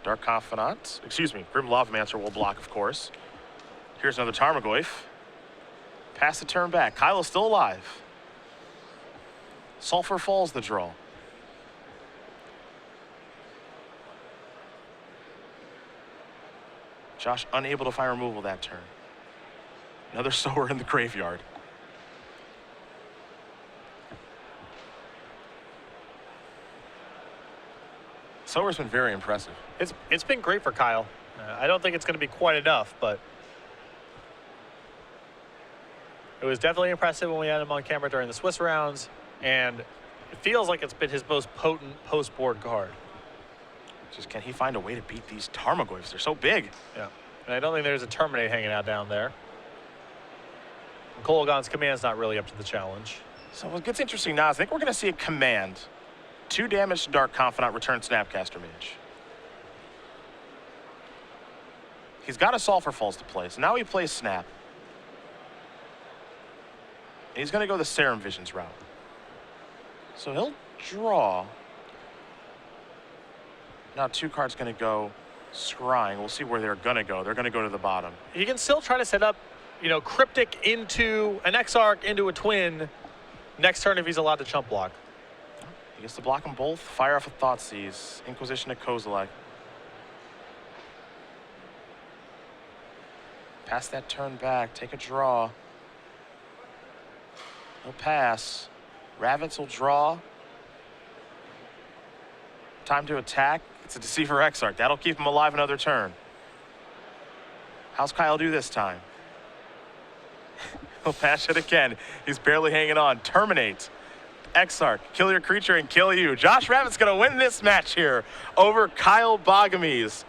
B: Dark Confidant. Excuse me. Grim Lavamancer will block, of course. Here's another Tarmogoyf. Pass the turn back. Kyle is still alive. Sulfur Falls the draw. Josh unable to find removal that turn. Another sower in the graveyard. Sower's been very impressive.
A: It's been great for Kyle. I don't think it's going to be quite enough, but it was definitely impressive when we had him on camera during the Swiss rounds, and it feels like it's been his most potent post-board card.
B: Just can he find a way to beat these Tarmogoyfs? They're so big.
A: Yeah, and I don't think there's a Terminate hanging out down there. Kolaghan's command's not really up to the challenge.
B: So what gets interesting now is I think we're going to see a command. 2 damage to Dark Confidant, return Snapcaster Mage. He's got a Sulfur Falls to play, so now he plays Snap. And he's going to go the Serum Visions route. So he'll draw. Now 2 cards going to go Scrying. We'll see where they're going to go. They're going to go to the bottom.
A: He can still try to set up, you know, Cryptic into an Exarch into a Twin next turn if he's allowed to chump block.
B: He gets to block them both. Fire off a Thoughtseize. Inquisition to Kozilek. Pass that turn back. Take a draw. He'll pass. Ravitz will draw. Time to attack. It's a Deceiver Exarch. That'll keep him alive another turn. How's Kyle do this time? He'll pass it again. He's barely hanging on. Terminate. Exarch, kill your creature and kill you. Josh Ravitz gonna win this match here over Kyle Boggemes.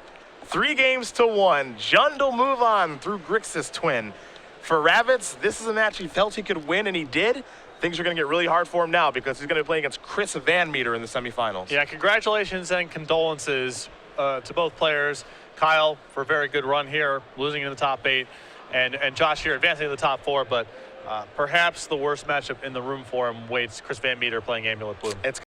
B: 3-1. Jund move on through Grixis Twin. For Ravitz, this is a match he felt he could win, and he did. Things are gonna get really hard for him now because he's gonna be playing against Chris Van Meter in the semifinals.
A: Yeah, congratulations and condolences to both players. Kyle for a very good run here, losing in the top 8, and Josh here advancing to the top 4, but perhaps the worst matchup in the room for him waits. Chris Van Meter playing Amulet Blue.
B: It's